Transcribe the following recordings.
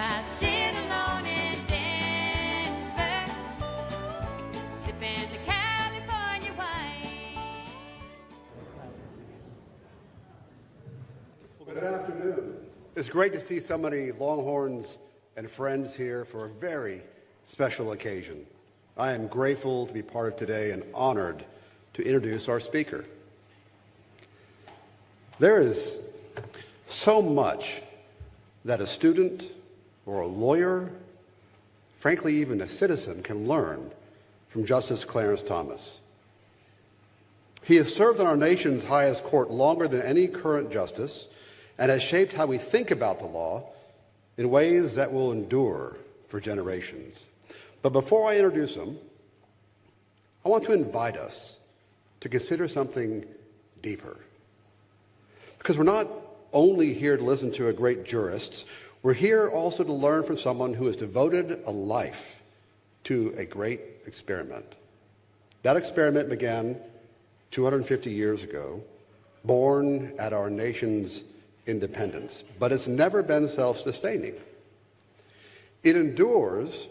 I sit alone in Denver, sipping the California wine. Well, good afternoon. It's great to see so many Longhorns and friends here for a very special occasion. I am grateful to be part of today and honored to introduce our speaker. There is so much that a student or a lawyer, frankly even a citizen, can learn from Justice Clarence Thomas. He has served on our nation's highest court longer than any current justice and has shaped how we think about the law in ways that will endure for generations. But before I introduce him, I want to invite us to consider something deeper. Because we're not only here to listen to a great jurist, we're here also to learn from someone who has devoted a life to a great experiment. That experiment began 250 years ago, born at our nation's independence, but it's never been self-sustaining. It endures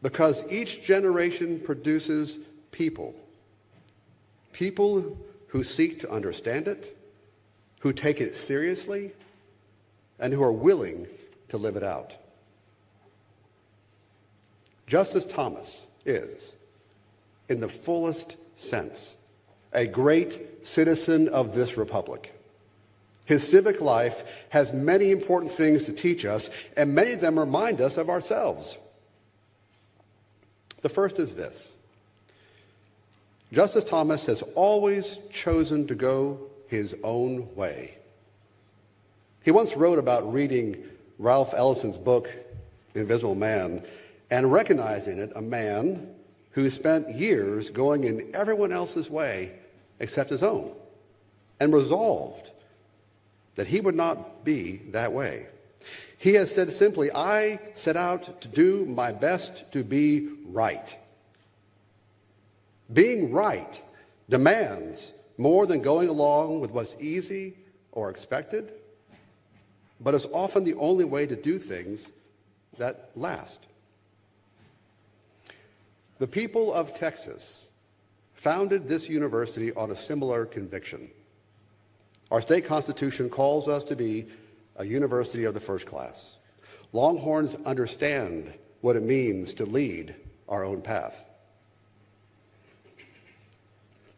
because each generation produces people who seek to understand it, who take it seriously, and who are willing to live it out. Justice Thomas is, in the fullest sense, a great citizen of this republic. His civic life has many important things to teach us, and many of them remind us of ourselves. The first is this: Justice Thomas has always chosen to go his own way. He once wrote about reading Ralph Ellison's book, Invisible Man, and recognizing it a man who spent years going in everyone else's way except his own, and resolved that he would not be that way. He has said simply, "I set out to do my best to be right." Being right demands more than going along with what's easy or expected, but is often the only way to do things that last. The people of Texas founded this university on a similar conviction. Our state constitution calls us to be a university of the first class. Longhorns understand what it means to lead our own path.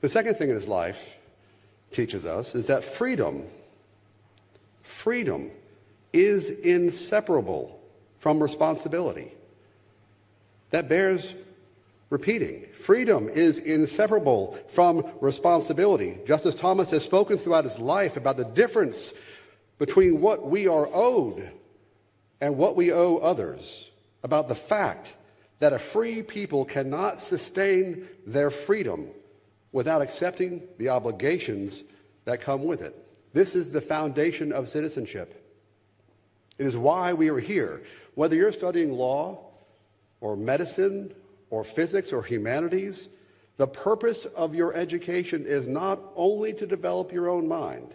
The second thing in his life teaches us is that freedom is inseparable from responsibility. That bears repeating. Freedom is inseparable from responsibility. Justice Thomas has spoken throughout his life about the difference between what we are owed and what we owe others, about the fact that a free people cannot sustain their freedom without accepting the obligations that come with it. This is the foundation of citizenship. It is why we are here. Whether you're studying law or medicine or physics or humanities, the purpose of your education is not only to develop your own mind.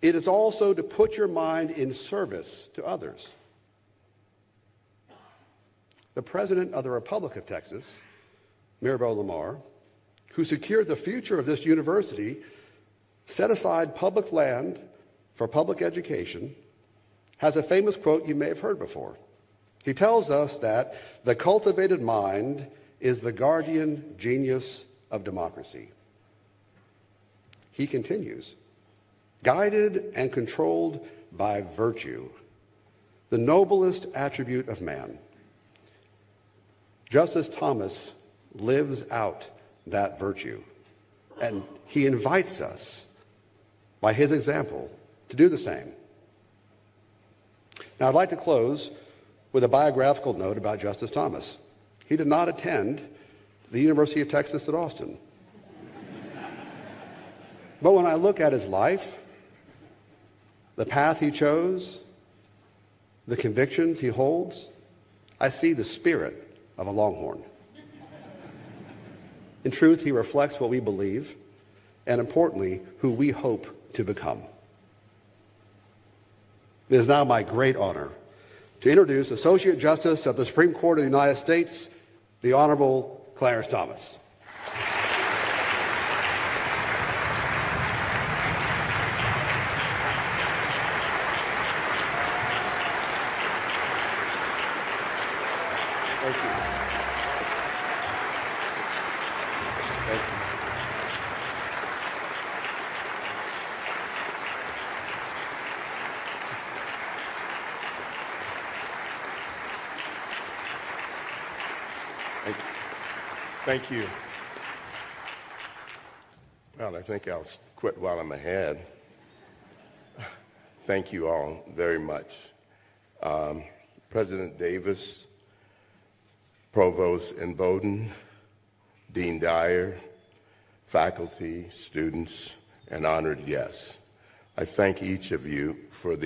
It is also to put your mind in service to others. The President of the Republic of Texas, Mirabel Lamar, who secured the future of this university, set aside public land for public education, has a famous quote you may have heard before. He tells us that the cultivated mind is the guardian genius of democracy. He continues, guided and controlled by virtue, the noblest attribute of man. Justice Thomas lives out that virtue, and he invites us, by his example, to do the same. Now, I'd like to close with a biographical note about Justice Thomas. He did not attend the University of Texas at Austin. But when I look at his life, the path he chose, the convictions he holds, I see the spirit of a Longhorn. In truth, he reflects what we believe, and importantly, who we hope to become. It is now my great honor to introduce Associate Justice of the Supreme Court of the United States, the Honorable Clarence Thomas. Thank you. Thank you. Thank you. Well, I think I'll quit while I'm ahead. Thank you all very much. President Davis, Provost Bowden, Dean Dyer, faculty, students, and honored guests. I thank each of you for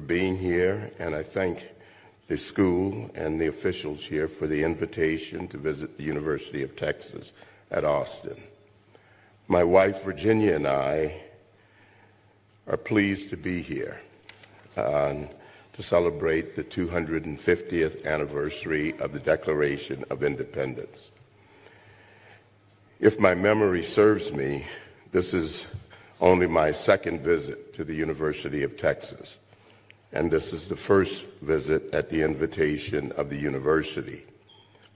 being here, and I thank the school and the officials here for the invitation to visit the University of Texas at Austin. My wife, Virginia, and I are pleased to be here to celebrate the 250th anniversary of the Declaration of Independence. If my memory serves me, this is only my second visit to the University of Texas, and this is the first visit at the invitation of the university.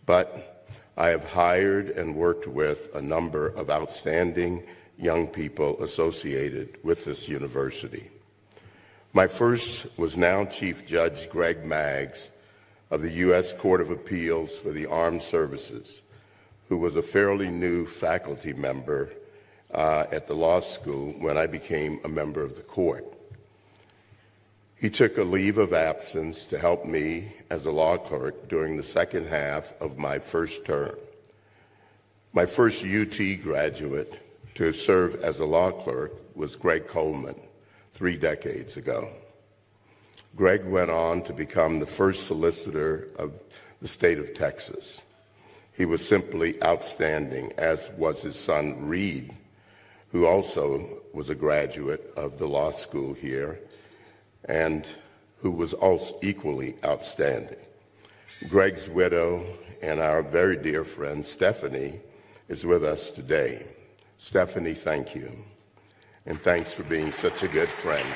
But I have hired and worked with a number of outstanding young people associated with this university. My first was now Chief Judge Greg Maggs of the U.S. Court of Appeals for the Armed Services, who was a fairly new faculty member at the law school when I became a member of the court. He took a leave of absence to help me as a law clerk during the second half of my first term. My first UT graduate to serve as a law clerk was Greg Coleman 3 decades ago. Greg went on to become the first solicitor of the state of Texas. He was simply outstanding, as was his son Reed, who also was a graduate of the law school here, and who was also equally outstanding. Greg's widow and our very dear friend Stephanie is with us today. Stephanie, thank you, and thanks for being such a good friend.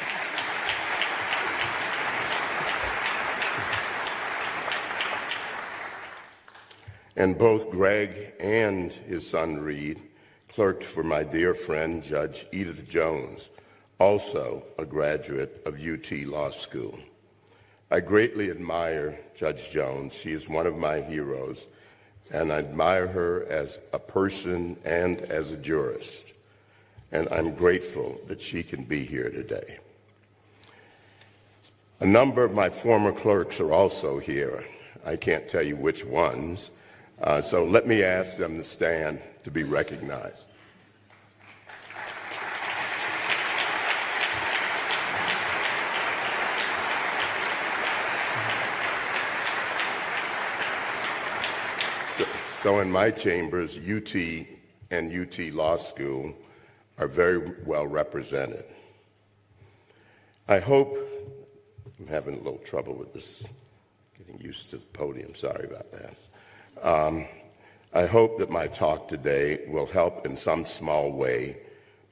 And both Greg and his son Reed clerked for my dear friend Judge Edith Jones, also a graduate of UT Law School. I greatly admire Judge Jones. She is one of my heroes, and I admire her as a person and as a jurist. And I'm grateful that she can be here today. A number of my former clerks are also here. I can't tell you which ones, so let me ask them to stand to be recognized. So in my chambers, UT and UT Law School are very well represented. I hope, I'm having a little trouble with this, getting used to the podium, sorry about that. I hope that my talk today will help in some small way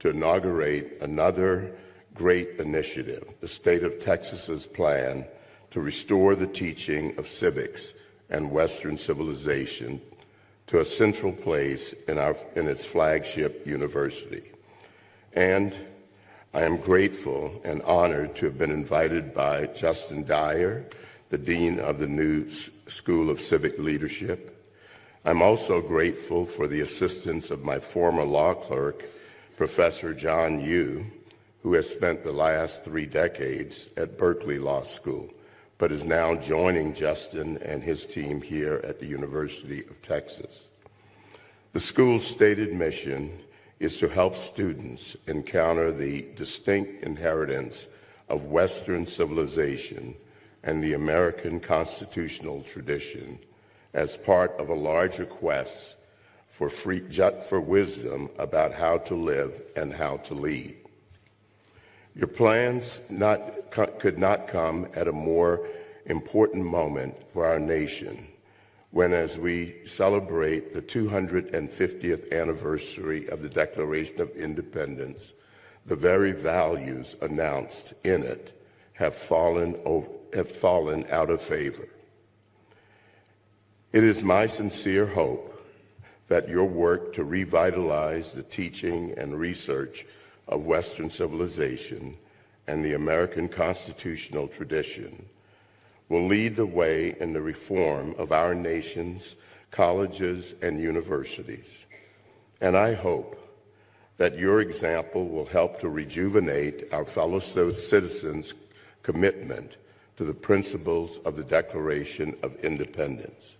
to inaugurate another great initiative, the state of Texas's plan to restore the teaching of civics and Western civilization to a central place in its flagship university. And I am grateful and honored to have been invited by Justin Dyer, the Dean of the new School of Civic Leadership. I'm also grateful for the assistance of my former law clerk, Professor John Yu, who has spent the last 3 decades at Berkeley Law School, but is now joining Justin and his team here at the University of Texas. The school's stated mission is to help students encounter the distinct inheritance of Western civilization and the American constitutional tradition as part of a larger quest for wisdom about how to live and how to lead. Your plans could not come at a more important moment for our nation when, as we celebrate the 250th anniversary of the Declaration of Independence, the very values announced in it have fallen out of favor. It is my sincere hope that your work to revitalize the teaching and research of Western civilization and the American constitutional tradition will lead the way in the reform of our nation's colleges and universities. And I hope that your example will help to rejuvenate our fellow citizens' commitment to the principles of the Declaration of Independence.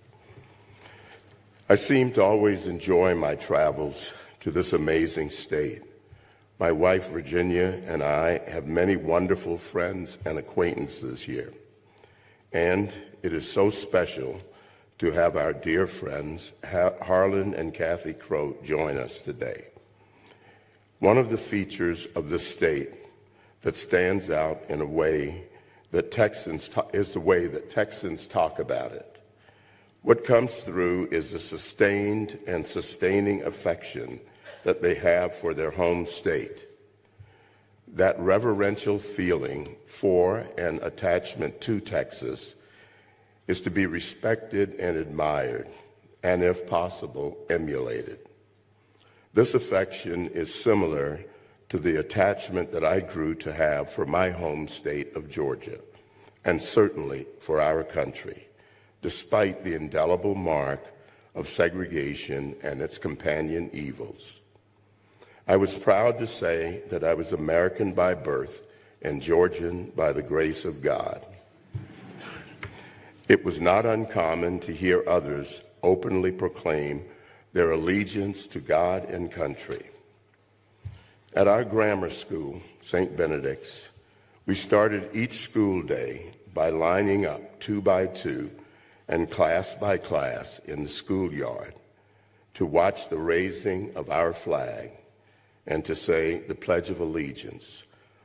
I seem to always enjoy my travels to this amazing state. My wife, Virginia, and I have many wonderful friends and acquaintances here. And it is so special to have our dear friends, Harlan and Kathy Croat, join us today. One of the features of this state that stands out in a way that is the way that Texans talk about it. What comes through is a sustained and sustaining affection that they have for their home state. That reverential feeling for and attachment to Texas is to be respected and admired, and if possible, emulated. This affection is similar to the attachment that I grew to have for my home state of Georgia, and certainly for our country, despite the indelible mark of segregation and its companion evils. I was proud to say that I was American by birth and Georgian by the grace of God. It was not uncommon to hear others openly proclaim their allegiance to God and country. At our grammar school, St. Benedict's, we started each school day by lining up 2 by 2 and class by class in the schoolyard to watch the raising of our flag and to say the Pledge of Allegiance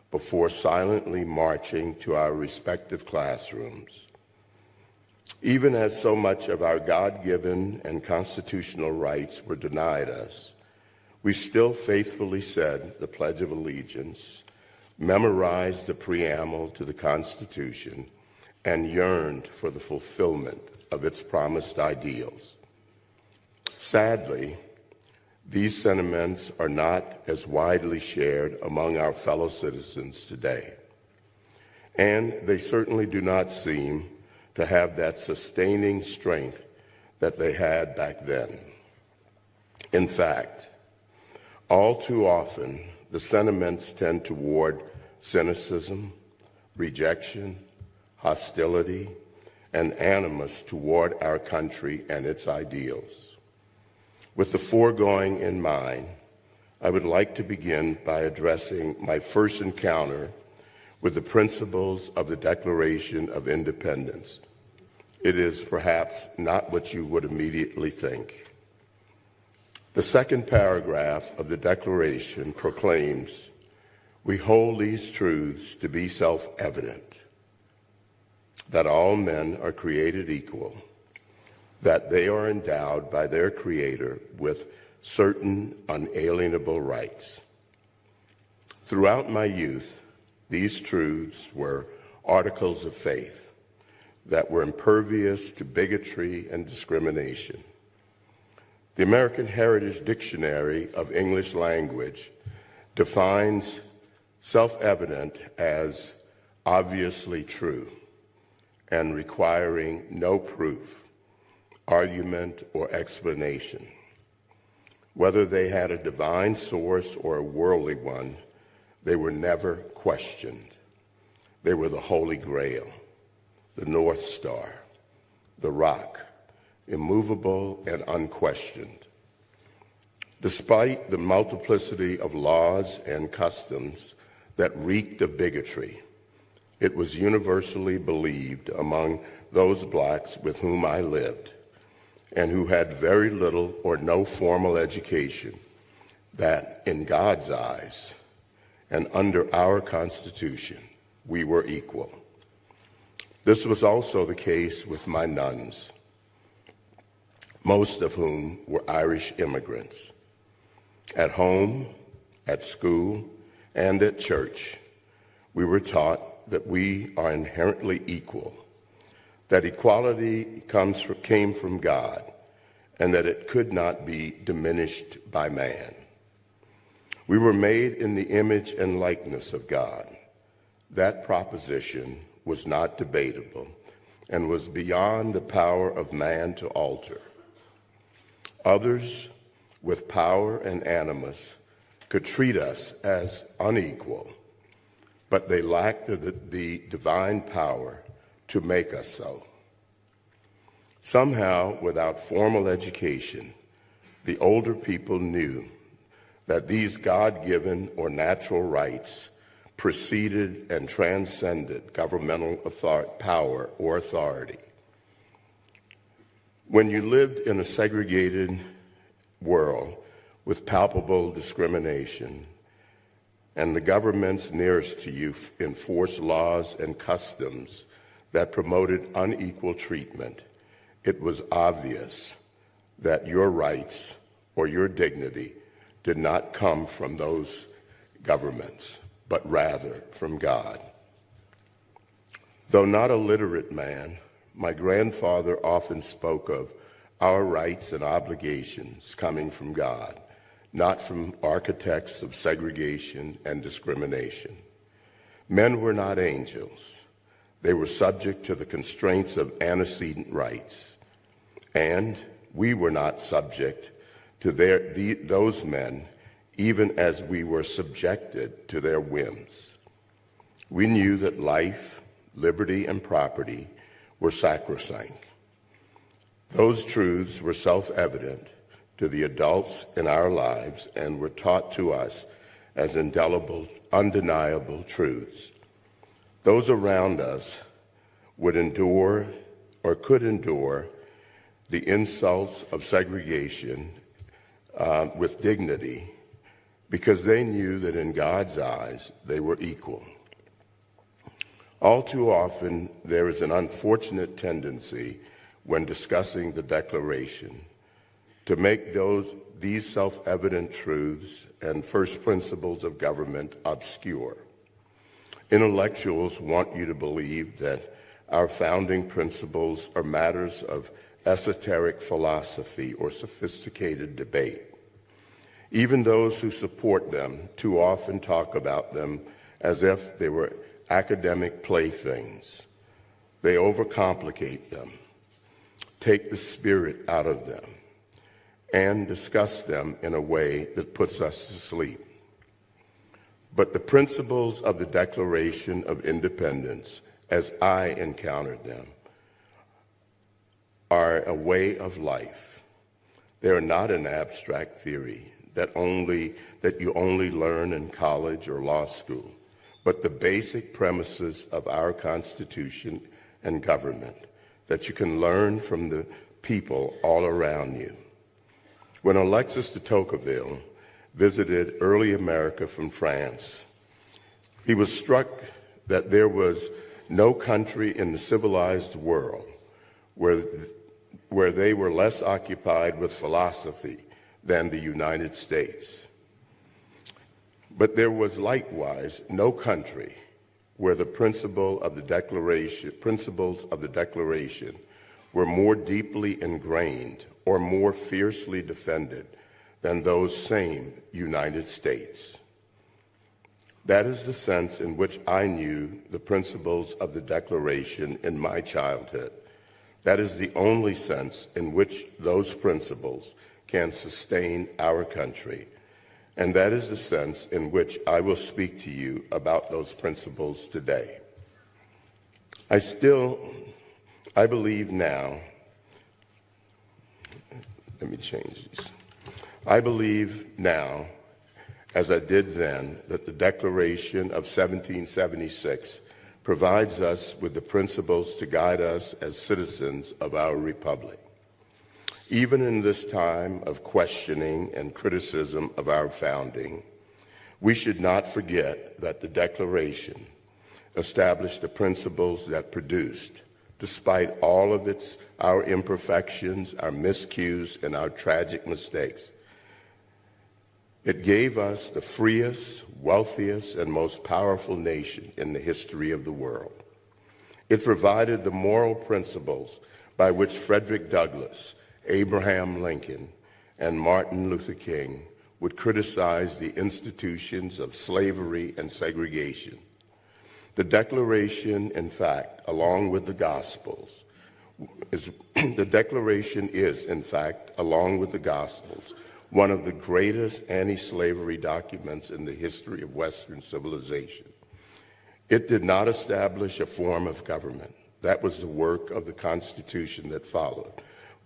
before silently marching to our respective classrooms. Even as so much of our God-given and constitutional rights were denied us, we still faithfully said the Pledge of Allegiance, memorized the preamble to the Constitution, and yearned for the fulfillment of its promised ideals. Sadly, these sentiments are not as widely shared among our fellow citizens today, and they certainly do not seem to have that sustaining strength that they had back then. In fact, all too often, the sentiments tend toward cynicism, rejection, hostility, and animus toward our country and its ideals. With the foregoing in mind, I would like to begin by addressing my first encounter with the principles of the Declaration of Independence. It is perhaps not what you would immediately think. The second paragraph of the Declaration proclaims, "We hold these truths to be self-evident, that all men are created equal, that they are endowed by their Creator with certain unalienable rights." Throughout my youth, these truths were articles of faith that were impervious to bigotry and discrimination. The American Heritage Dictionary of English Language defines self-evident as obviously true and requiring no proof, argument, or explanation. Whether they had a divine source or a worldly one, they were never questioned. They were the Holy Grail, the North Star, the rock, immovable and unquestioned. Despite the multiplicity of laws and customs that reeked of bigotry, it was universally believed among those blacks with whom I lived and who had very little or no formal education that, in God's eyes, and under our Constitution, we were equal. This was also the case with my nuns, most of whom were Irish immigrants. At home, at school, and at church, we were taught that we are inherently equal, that equality came from God, and that it could not be diminished by man. We were made in the image and likeness of God. That proposition was not debatable and was beyond the power of man to alter. Others with power and animus could treat us as unequal, but they lacked the divine power to make us so. Somehow, without formal education, the older people knew that these God-given or natural rights preceded and transcended governmental power or authority. When you lived in a segregated world with palpable discrimination, and the governments nearest to you enforced laws and customs that promoted unequal treatment, it was obvious that your rights or your dignity did not come from those governments, but rather from God. Though not a literate man, my grandfather often spoke of our rights and obligations coming from God, not from architects of segregation and discrimination. Men were not angels. They were subject to the constraints of antecedent rights, and we were not subject to those men, even as we were subjected to their whims. We knew that life, liberty, and property were sacrosanct. Those truths were self-evident to the adults in our lives and were taught to us as indelible, undeniable truths. Those around us would endure or could endure the insults of segregation with dignity because they knew that in God's eyes they were equal. All too often, there is an unfortunate tendency when discussing the Declaration to make these self-evident truths and first principles of government obscure. Intellectuals want you to believe that our founding principles are matters of esoteric philosophy or sophisticated debate. Even those who support them too often talk about them as if they were academic playthings. They overcomplicate them, take the spirit out of them, and discuss them in a way that puts us to sleep. But the principles of the Declaration of Independence, as I encountered them, are a way of life. They are not an abstract theory that you only learn in college or law school, but the basic premises of our Constitution and government that you can learn from the people all around you. When Alexis de Tocqueville visited early America from France, he was struck that there was no country in the civilized world where they were less occupied with philosophy than the United States. But there was likewise no country where the principles of the Declaration were more deeply ingrained or more fiercely defended than those same United States. That is the sense in which I knew the principles of the Declaration in my childhood. That is the only sense in which those principles can sustain our country. And that is the sense in which I will speak to you about those principles today. I believe now, let me change these. I believe now, as I did then, that the Declaration of 1776 provides us with the principles to guide us as citizens of our republic. Even in this time of questioning and criticism of our founding, We should not forget that the Declaration established the principles that produced, despite all of our imperfections, our miscues, and our tragic mistakes. It gave us the freest, wealthiest, and most powerful nation in the history of the world. It provided the moral principles by which Frederick Douglass, Abraham Lincoln, and Martin Luther King would criticize the institutions of slavery and segregation. The Declaration, in fact, along with the Gospels, is one of the greatest anti-slavery documents in the history of Western civilization. It did not establish a form of government. That was the work of the Constitution that followed,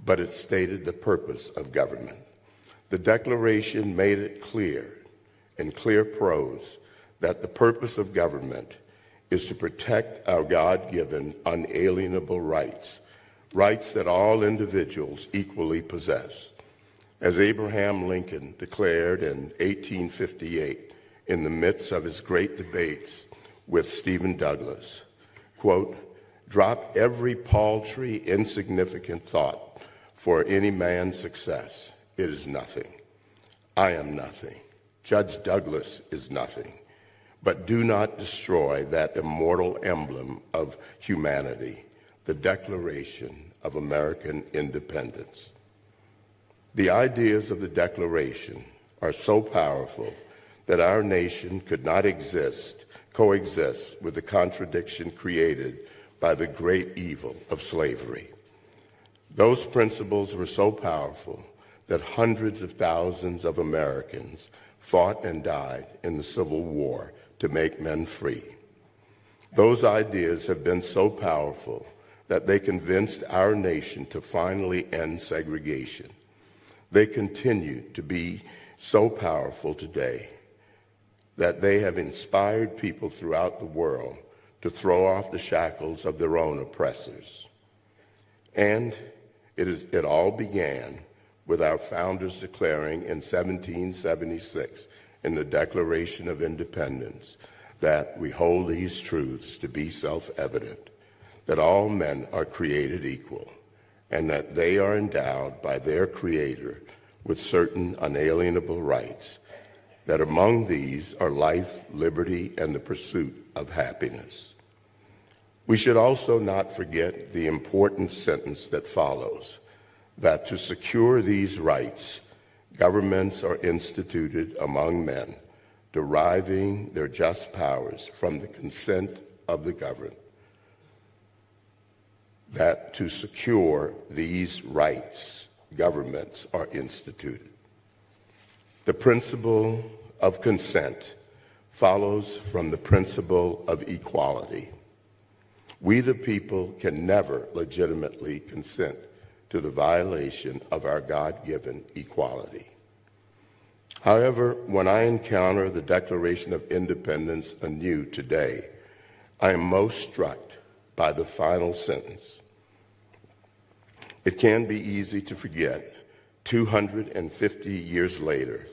but it stated the purpose of government. The Declaration made it clear, in clear prose, that the purpose of government is to protect our God-given unalienable rights, rights that all individuals equally possess. As Abraham Lincoln declared in 1858 in the midst of his great debates with Stephen Douglas, quote, "Drop every paltry, insignificant thought for any man's success. It is nothing. I am nothing. Judge Douglas is nothing. But do not destroy that immortal emblem of humanity, the Declaration of American Independence." The ideas of the Declaration are so powerful that our nation could not coexist with the contradiction created by the great evil of slavery. Those principles were so powerful that hundreds of thousands of Americans fought and died in the Civil War to make men free. Those ideas have been so powerful that they convinced our nation to finally end segregation. They continue to be so powerful today that they have inspired people throughout the world to throw off the shackles of their own oppressors. And it all began with our founders declaring in 1776 in the Declaration of Independence that we hold these truths to be self-evident, that all men are created equal, and that they are endowed by their Creator with certain unalienable rights, that among these are life, liberty, and the pursuit of happiness. We should also not forget the important sentence that follows, that to secure these rights, governments are instituted among men, deriving their just powers from the consent of the governed. That to secure these rights, governments are instituted. The principle of consent follows from the principle of equality. We, the people, can never legitimately consent to the violation of our God-given equality. However, when I encounter the Declaration of Independence anew today, I am most struck by the final sentence. It can be easy to forget, 250 years later,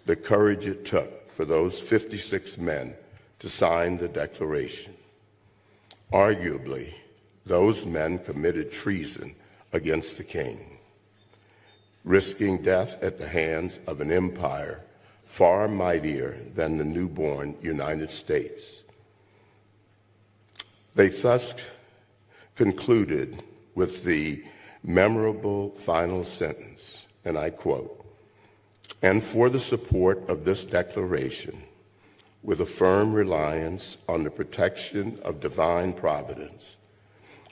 the courage it took for those 56 men to sign the Declaration. Arguably, those men committed treason against the king, risking death at the hands of an empire far mightier than the newborn United States. They thus concluded with the memorable final sentence, and I quote, "And for the support of this declaration, with a firm reliance on the protection of divine providence,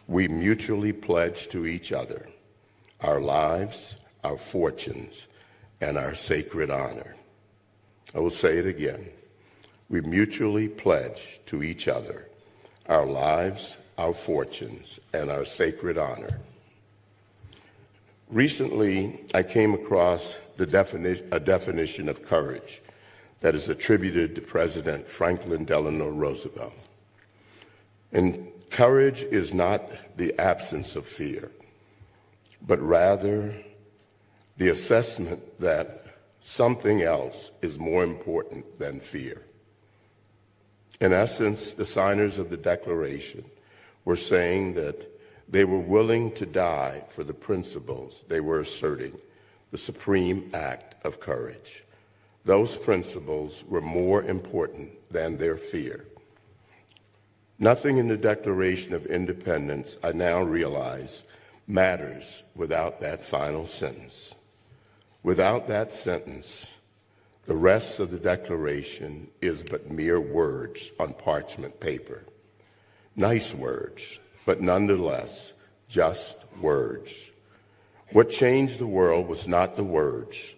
we mutually pledge to each other our lives, our fortunes, and our sacred honor." I will say it again. We mutually pledge to each other our lives, our fortunes, and our sacred honor. Recently, I came across a definition of courage that is attributed to President Franklin Delano Roosevelt. And courage is not the absence of fear, but rather the assessment that Something else is more important than fear. In essence, the signers of the Declaration were saying that they were willing to die for the principles they were asserting, the supreme act of courage. Those principles were more important than their fear. Nothing in the Declaration of Independence, I now realize, matters without that final sentence. Without that sentence, the rest of the Declaration is but mere words on parchment paper. Nice words, but nonetheless, just words. What changed the world was not the words,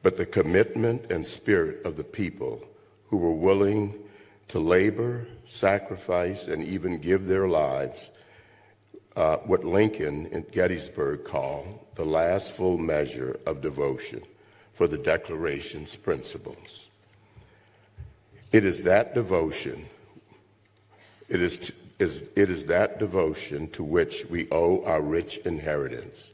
but the commitment and spirit of the people who were willing to labor, sacrifice, and even give their lives, what Lincoln at Gettysburg called the last full measure of devotion for the Declaration's principles. It is that devotion, it is that devotion to which we owe our rich inheritance.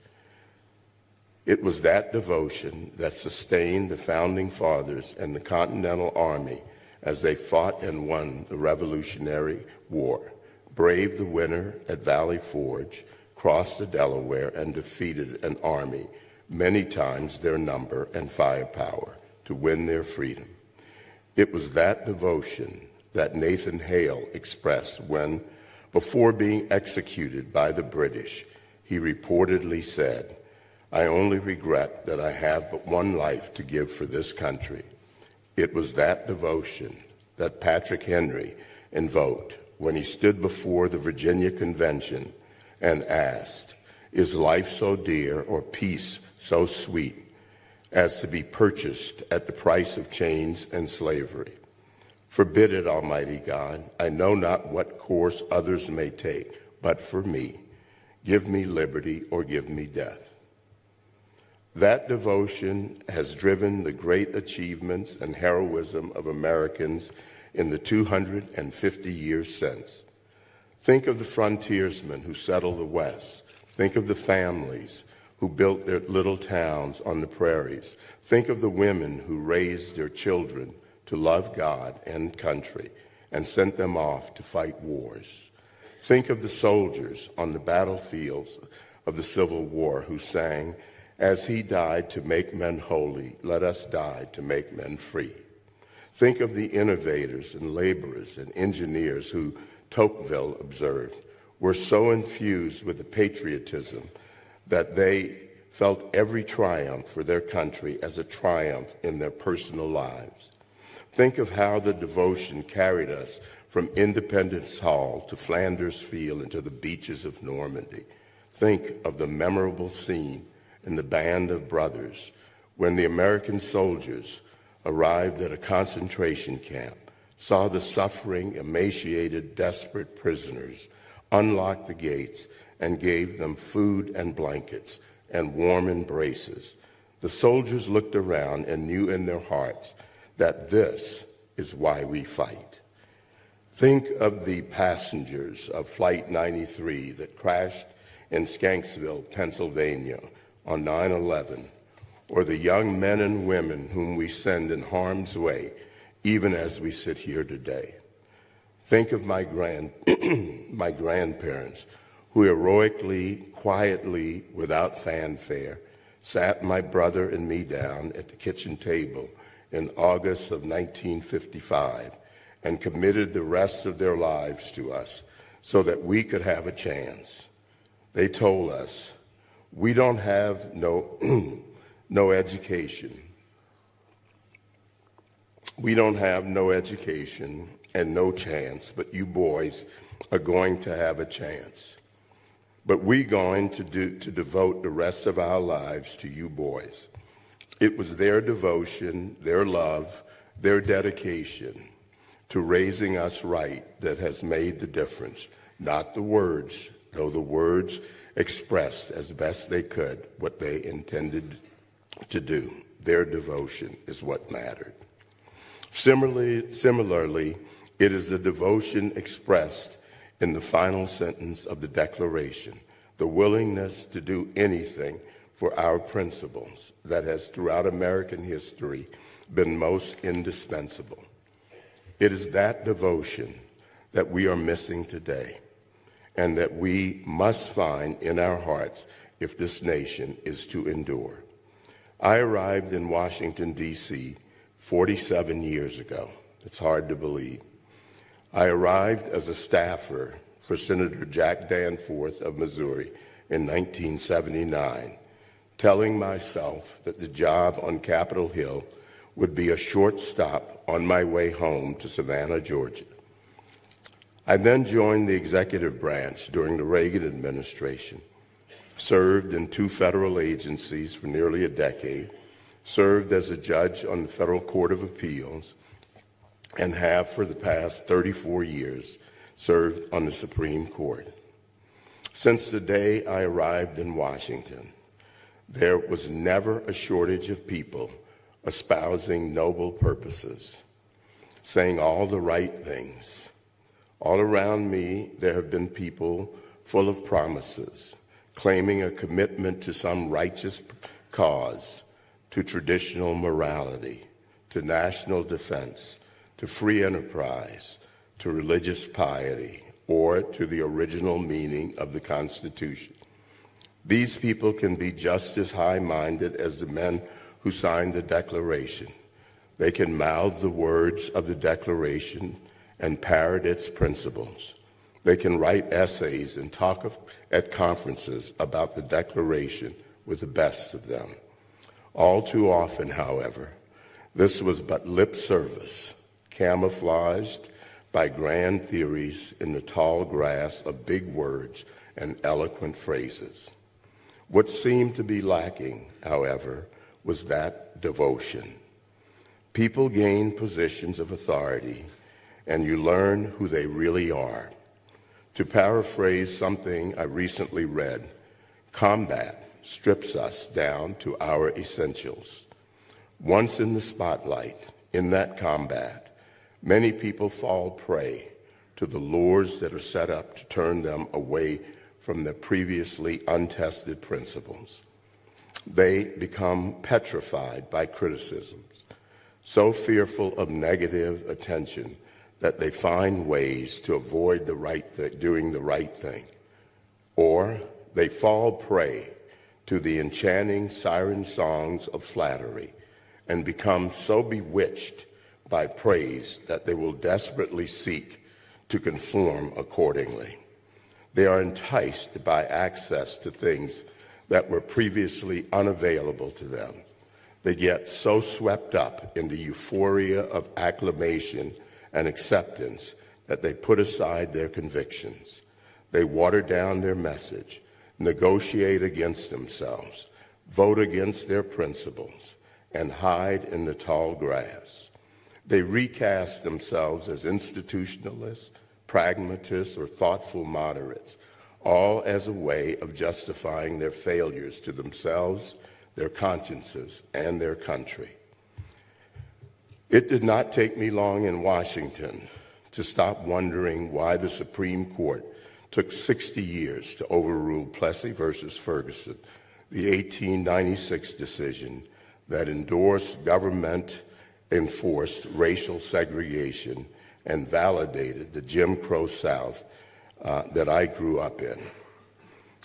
It was that devotion that sustained the Founding Fathers and the Continental Army as they fought and won the Revolutionary War, braved the winter at Valley Forge, crossed the Delaware, and defeated an army many times their number and firepower to win their freedom. It was that devotion that Nathan Hale expressed when, before being executed by the British, he reportedly said, "I only regret that I have but one life to give for this country." It was that devotion that Patrick Henry invoked when he stood before the Virginia Convention and asked, "Is life so dear or peace so sweet as to be purchased at the price of chains and slavery? Forbid it, Almighty God. I know not what course others may take, but for me, give me liberty or give me death." That devotion has driven the great achievements and heroism of Americans in the 250 years since. Think of the frontiersmen who settled the West. Think of the families who built their little towns on the prairies. Think of the women who raised their children to love God and country and sent them off to fight wars. Think of the soldiers on the battlefields of the Civil War who sang, "As he died to make men holy, let us die to make men free." Think of the innovators and laborers and engineers who, Tocqueville observed, were so infused with the patriotism that they felt every triumph for their country as a triumph in their personal lives. Think of how the devotion carried us from Independence Hall to Flanders Field and to the beaches of Normandy. Think of the memorable scene in the Band of Brothers when the American soldiers arrived at a concentration camp, saw the suffering, emaciated, desperate prisoners, unlocked the gates, and gave them food and blankets and warm embraces. The soldiers looked around and knew in their hearts that this is why we fight. Think of the passengers of Flight 93 that crashed in Shanksville, Pennsylvania on 9/11, or the young men and women whom we send in harm's way, even as we sit here today. Think of my grandparents who heroically, quietly, without fanfare, sat my brother and me down at the kitchen table in August of 1955 and committed the rest of their lives to us so that we could have a chance. They told us, "We don't have no education. We don't have no education and no chance, but you boys are going to have a chance. But we're going to devote the rest of our lives to you boys." It was their devotion, their love, their dedication to raising us right that has made the difference, not the words, though the words expressed as best they could what they intended to do. Their devotion is what mattered. Similarly, it is the devotion expressed in the final sentence of the Declaration, the willingness to do anything for our principles that has throughout American history been most indispensable. It is that devotion that we are missing today and that we must find in our hearts if this nation is to endure. I arrived in Washington, D.C. 47 years ago. It's hard to believe. I arrived as a staffer for Senator Jack Danforth of Missouri in 1979, telling myself that the job on Capitol Hill would be a short stop on my way home to Savannah, Georgia. I then joined the executive branch during the Reagan administration, served in 2 federal agencies for nearly a decade, served as a judge on the Federal Court of Appeals, and have for the past 34 years served on the Supreme Court. Since the day I arrived in Washington, there was never a shortage of people espousing noble purposes, saying all the right things. All around me, there have been people full of promises, claiming a commitment to some righteous cause, to traditional morality, to national defense, to free enterprise, to religious piety, or to the original meaning of the Constitution. These people can be just as high-minded as the men who signed the Declaration. They can mouth the words of the Declaration and parrot its principles. They can write essays and talk at conferences about the Declaration with the best of them. All too often, however, this was but lip service, camouflaged by grand theories in the tall grass of big words and eloquent phrases. What seemed to be lacking, however, was that devotion. People gain positions of authority, and you learn who they really are. To paraphrase something I recently read, combat strips us down to our essentials. Once in the spotlight, in that combat, many people fall prey to the lures that are set up to turn them away from their previously untested principles. They become petrified by criticisms, so fearful of negative attention that they find ways to avoid doing the right thing. Or they fall prey to the enchanting siren songs of flattery and become so bewitched by praise that they will desperately seek to conform accordingly. They are enticed by access to things that were previously unavailable to them. They get so swept up in the euphoria of acclamation and acceptance that they put aside their convictions. They water down their message, negotiate against themselves, vote against their principles, and hide in the tall grass. They recast themselves as institutionalists, pragmatists, or thoughtful moderates, all as a way of justifying their failures to themselves, their consciences, and their country. It did not take me long in Washington to stop wondering why the Supreme Court took 60 years to overrule Plessy versus Ferguson, the 1896 decision that endorsed government-enforced racial segregation and validated the Jim Crow South that I grew up in.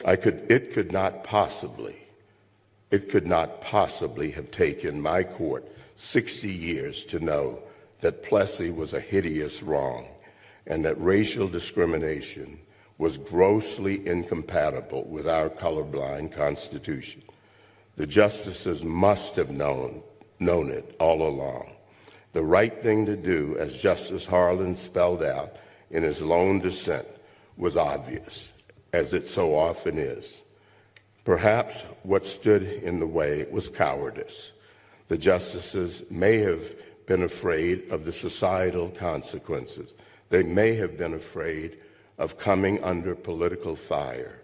It could not possibly have taken my court 60 years to know that Plessy was a hideous wrong and that racial discrimination was grossly incompatible with our colorblind Constitution. The justices must have known it all along. The right thing to do, as Justice Harlan spelled out in his lone dissent, was obvious, as it so often is. Perhaps what stood in the way was cowardice. The justices may have been afraid of the societal consequences. They may have been afraid of coming under political fire.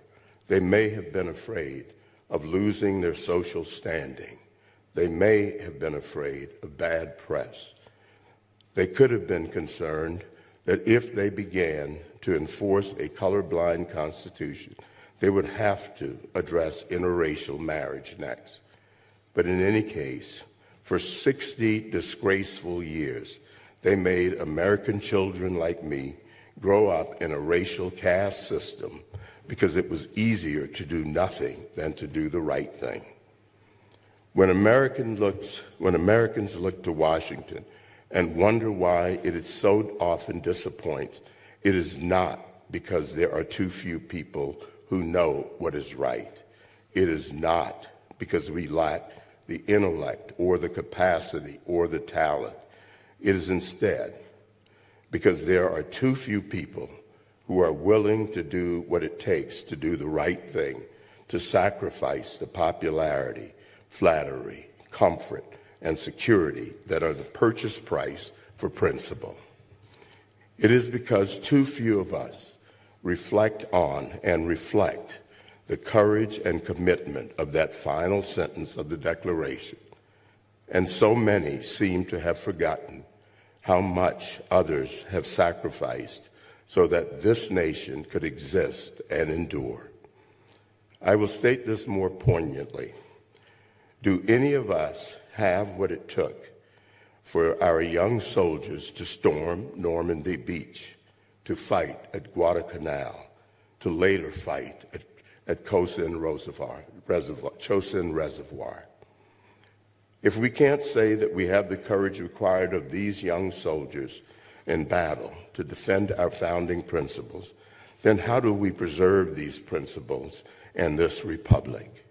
They may have been afraid of losing their social standing. They may have been afraid of bad press. They could have been concerned that if they began to enforce a colorblind Constitution, They would have to address interracial marriage next. But in any case, for 60 disgraceful years, they made American children like me grow up in a racial caste system because it was easier to do nothing than to do the right thing. When Americans look to Washington and wonder why it so often disappoints, it is not because there are too few people who know what is right. It is not because we lack the intellect or the capacity or the talent. It is instead because there are too few people who are willing to do what it takes to do the right thing, to sacrifice the popularity, flattery, comfort, and security that are the purchase price for principle. It is because too few of us reflect on and reflect the courage and commitment of that final sentence of the Declaration, and so many seem to have forgotten how much others have sacrificed so that this nation could exist and endure. I will state this more poignantly. Do any of us have what it took for our young soldiers to storm Normandy Beach, to fight at Guadalcanal, to later fight at Chosin Reservoir? If we can't say that we have the courage required of these young soldiers in battle to defend our founding principles, then how do we preserve these principles and this republic?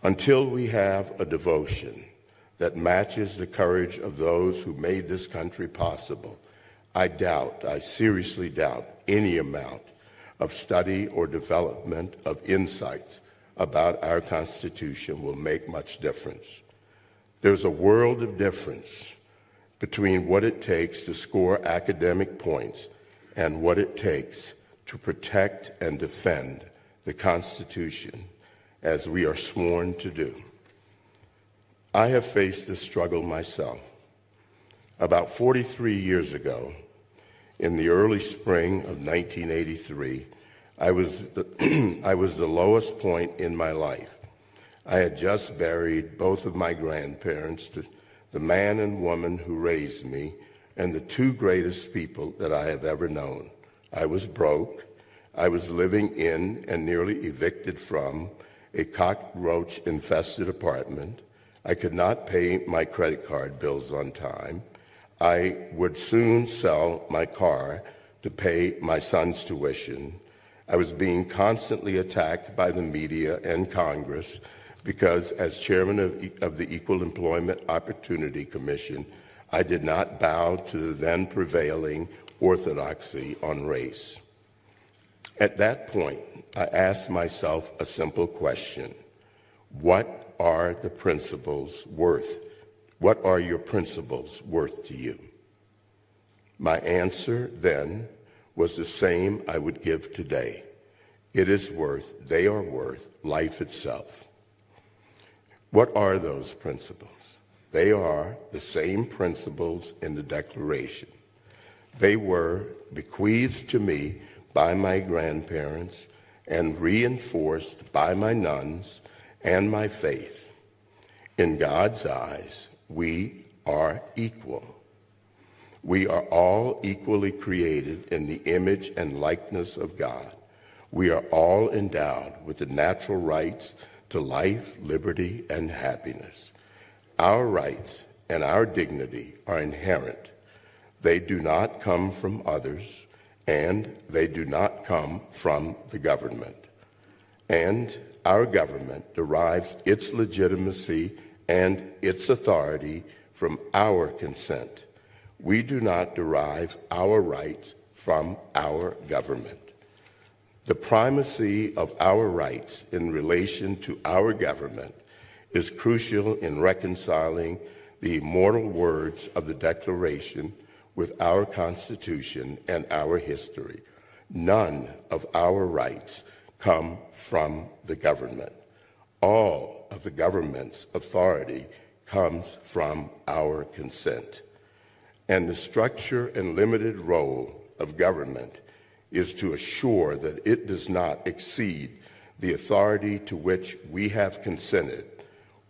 Until we have a devotion that matches the courage of those who made this country possible, I seriously doubt any amount of study or development of insights about our Constitution will make much difference. There's a world of difference between what it takes to score academic points and what it takes to protect and defend the Constitution as we are sworn to do. I have faced this struggle myself. About 43 years ago, in the early spring of 1983, I was the lowest point in my life. I had just buried both of my grandparents, the man and woman who raised me, and the two greatest people that I have ever known. I was broke. I was living in and nearly evicted from a cockroach-infested apartment. I could not pay my credit card bills on time. I would soon sell my car to pay my son's tuition. I was being constantly attacked by the media and Congress because, as chairman of the Equal Employment Opportunity Commission, I did not bow to the then prevailing orthodoxy on race. At that point, I asked myself a simple question: what are the principles worth? What are your principles worth to you? My answer then was the same I would give today. They are worth life itself. What are those principles? They are the same principles in the Declaration. They were bequeathed to me by my grandparents and reinforced by my nuns and my faith. In God's eyes, we are equal. We are all equally created in the image and likeness of God. We are all endowed with the natural rights to life, liberty, and happiness. Our rights and our dignity are inherent. They do not come from others, and they do not come from the government. And our government derives its legitimacy and its authority from our consent. We do not derive our rights from our government. The primacy of our rights in relation to our government is crucial in reconciling the immortal words of the Declaration with our Constitution and our history. None of our rights come from the government. All of the government's authority comes from our consent. And the structure and limited role of government is to assure that it does not exceed the authority to which we have consented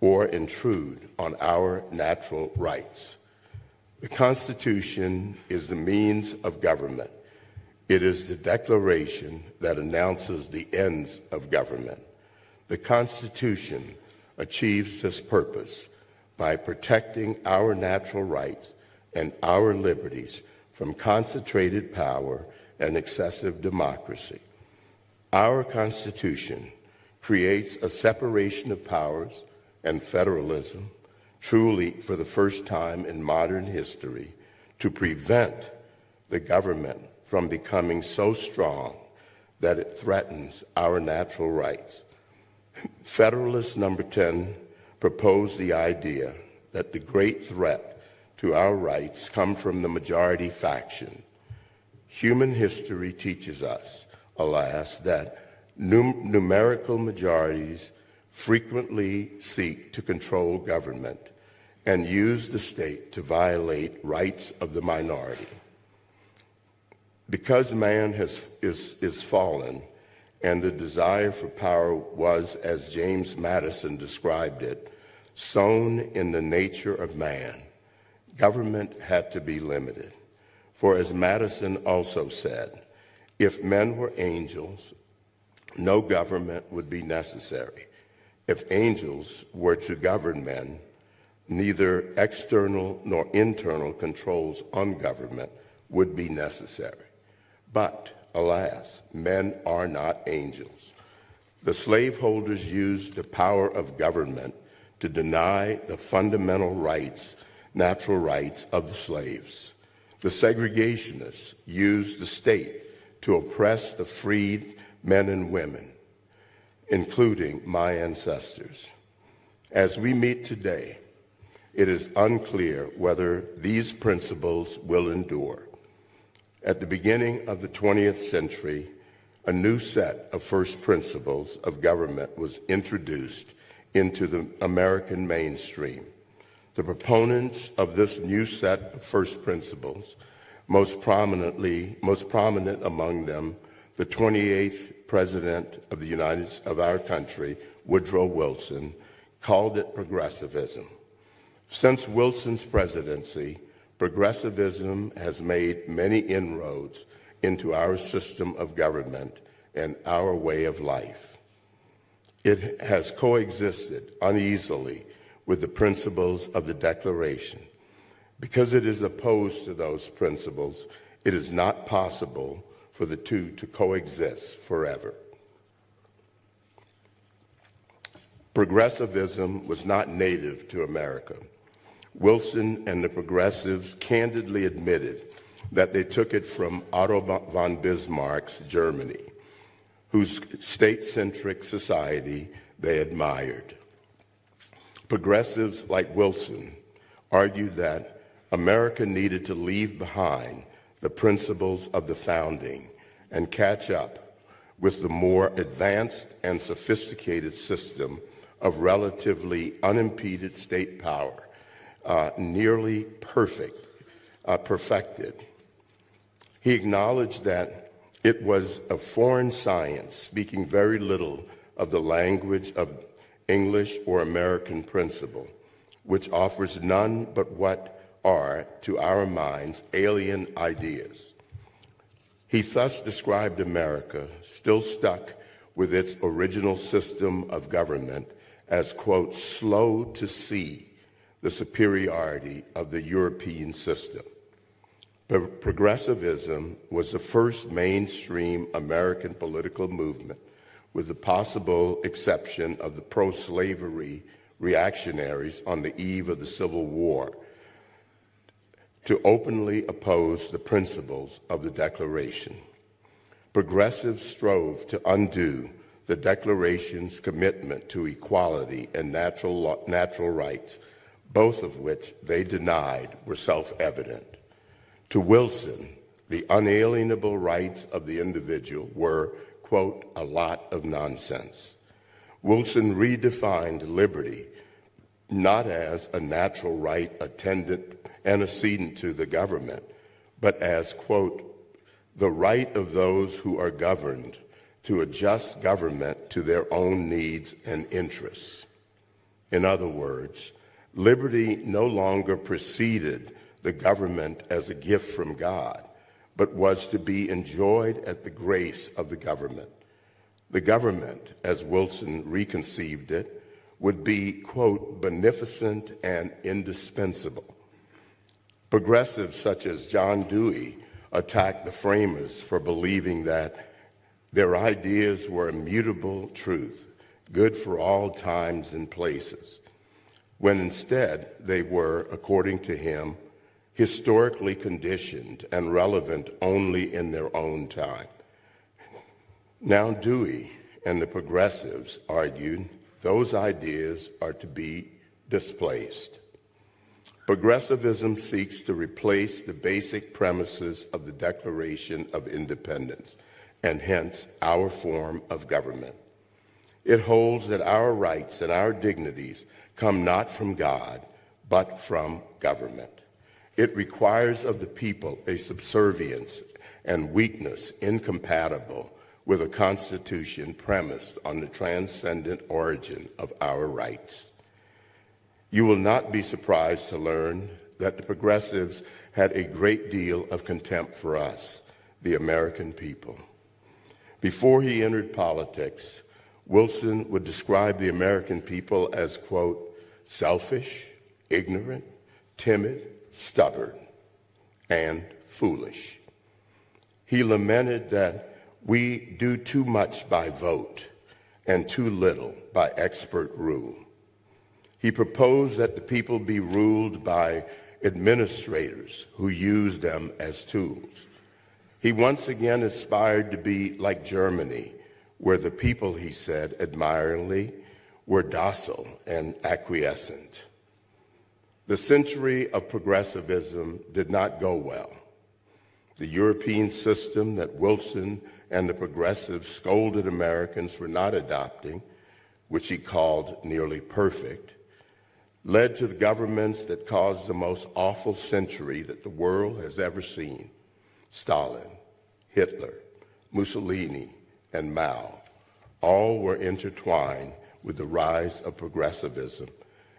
or intrude on our natural rights. The Constitution is the means of government. It is the declaration that announces the ends of government. The Constitution achieves this purpose by protecting our natural rights and our liberties from concentrated power and excessive democracy. Our Constitution creates a separation of powers and federalism, truly for the first time in modern history, to prevent the government from becoming so strong that it threatens our natural rights. Federalist number 10 proposed the idea that the great threat to our rights come from the majority faction. Human history teaches us, alas, that numerical majorities frequently seek to control government and use the state to violate rights of the minority. Because man is fallen, and the desire for power was, as James Madison described it, sown in the nature of man, government had to be limited. For as Madison also said, if men were angels, no government would be necessary. If angels were to govern men, neither external nor internal controls on government would be necessary. But, alas, men are not angels. The slaveholders used the power of government to deny the fundamental rights, natural rights of the slaves. The segregationists used the state to oppress the freed men and women, including my ancestors. As we meet today, it is unclear whether these principles will endure. At the beginning of the 20th century, a new set of first principles of government was introduced into the American mainstream. The proponents of this new set of first principles, most prominent among them, the 28th President of our country, Woodrow Wilson, called it progressivism. Since Wilson's presidency, progressivism has made many inroads into our system of government and our way of life. It has coexisted uneasily with the principles of the Declaration. Because it is opposed to those principles, it is not possible for the two to coexist forever. Progressivism was not native to America. Wilson and the progressives candidly admitted that they took it from Otto von Bismarck's Germany, whose state-centric society they admired. Progressives like Wilson argued that America needed to leave behind the principles of the founding and catch up with the more advanced and sophisticated system of relatively unimpeded state power, nearly perfected. He acknowledged that it was a foreign science, speaking very little of the language of English or American principle, which offers none but what are, to our minds, alien ideas. He thus described America, still stuck with its original system of government, as, quote, slow to see the superiority of the European system. Progressivism was the first mainstream American political movement, with the possible exception of the pro-slavery reactionaries on the eve of the Civil War, to openly oppose the principles of the Declaration. Progressives strove to undo the Declaration's commitment to equality and natural rights, both of which they denied were self-evident. To Wilson, the unalienable rights of the individual were, quote, a lot of nonsense. Wilson redefined liberty not as a natural right antecedent to the government, but as, quote, the right of those who are governed to adjust government to their own needs and interests. In other words, liberty no longer preceded the government as a gift from God, but was to be enjoyed at the grace of the government. The government, as Wilson reconceived it, would be, quote, beneficent and indispensable. Progressives such as John Dewey attacked the framers for believing that their ideas were immutable truth, good for all times and places, when instead they were, according to him, historically conditioned and relevant only in their own time. Now Dewey and the progressives argued those ideas are to be displaced. Progressivism seeks to replace the basic premises of the Declaration of Independence, and hence our form of government. It holds that our rights and our dignities come not from God, but from government. It requires of the people a subservience and weakness incompatible with a constitution premised on the transcendent origin of our rights. You will not be surprised to learn that the progressives had a great deal of contempt for us, the American people. Before he entered politics, Wilson would describe the American people as, quote, selfish, ignorant, timid, stubborn, and foolish. He lamented that we do too much by vote and too little by expert rule. He proposed that the people be ruled by administrators who use them as tools. He once again aspired to be like Germany, where the people, he said admiringly, were docile and acquiescent. The century of progressivism did not go well. The European system that Wilson and the progressives scolded Americans for not adopting, which he called nearly perfect, led to the governments that caused the most awful century that the world has ever seen. Stalin, Hitler, Mussolini, and Mao all were intertwined with the rise of progressivism,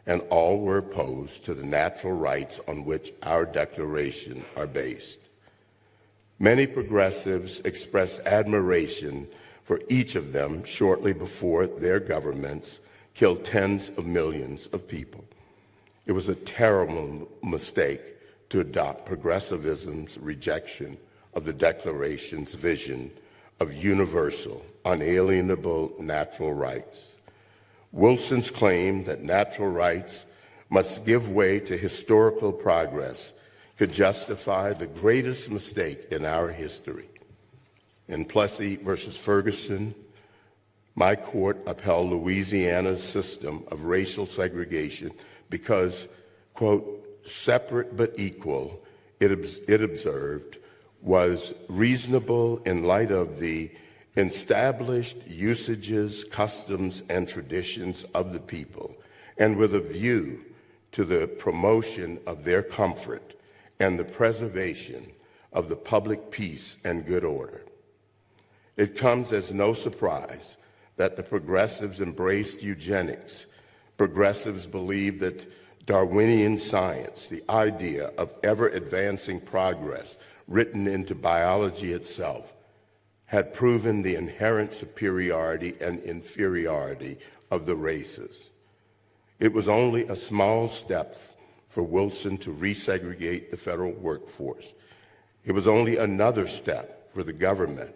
and all were opposed to the natural rights on which our declaration are based. Many progressives expressed admiration for each of them shortly before their governments killed tens of millions of people. It was a terrible mistake to adopt progressivism's rejection of the Declaration's vision of universal, unalienable natural rights. Wilson's claim that natural rights must give way to historical progress could justify the greatest mistake in our history. In Plessy versus Ferguson, my court upheld Louisiana's system of racial segregation because, quote, separate but equal, it observed, was reasonable in light of the established usages, customs, and traditions of the people, and with a view to the promotion of their comfort and the preservation of the public peace and good order. It comes as no surprise that the progressives embraced eugenics. Progressives believed that Darwinian science, the idea of ever-advancing progress written into biology itself, had proven the inherent superiority and inferiority of the races. It was only a small step for Wilson to resegregate the federal workforce. It was only another step for the government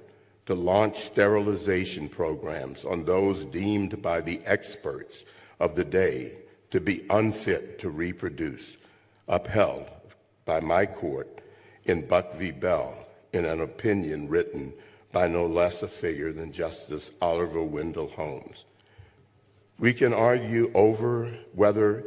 to launch sterilization programs on those deemed by the experts of the day to be unfit to reproduce, upheld by my court in Buck v. Bell in an opinion written by no less a figure than Justice Oliver Wendell Holmes. We can argue over whether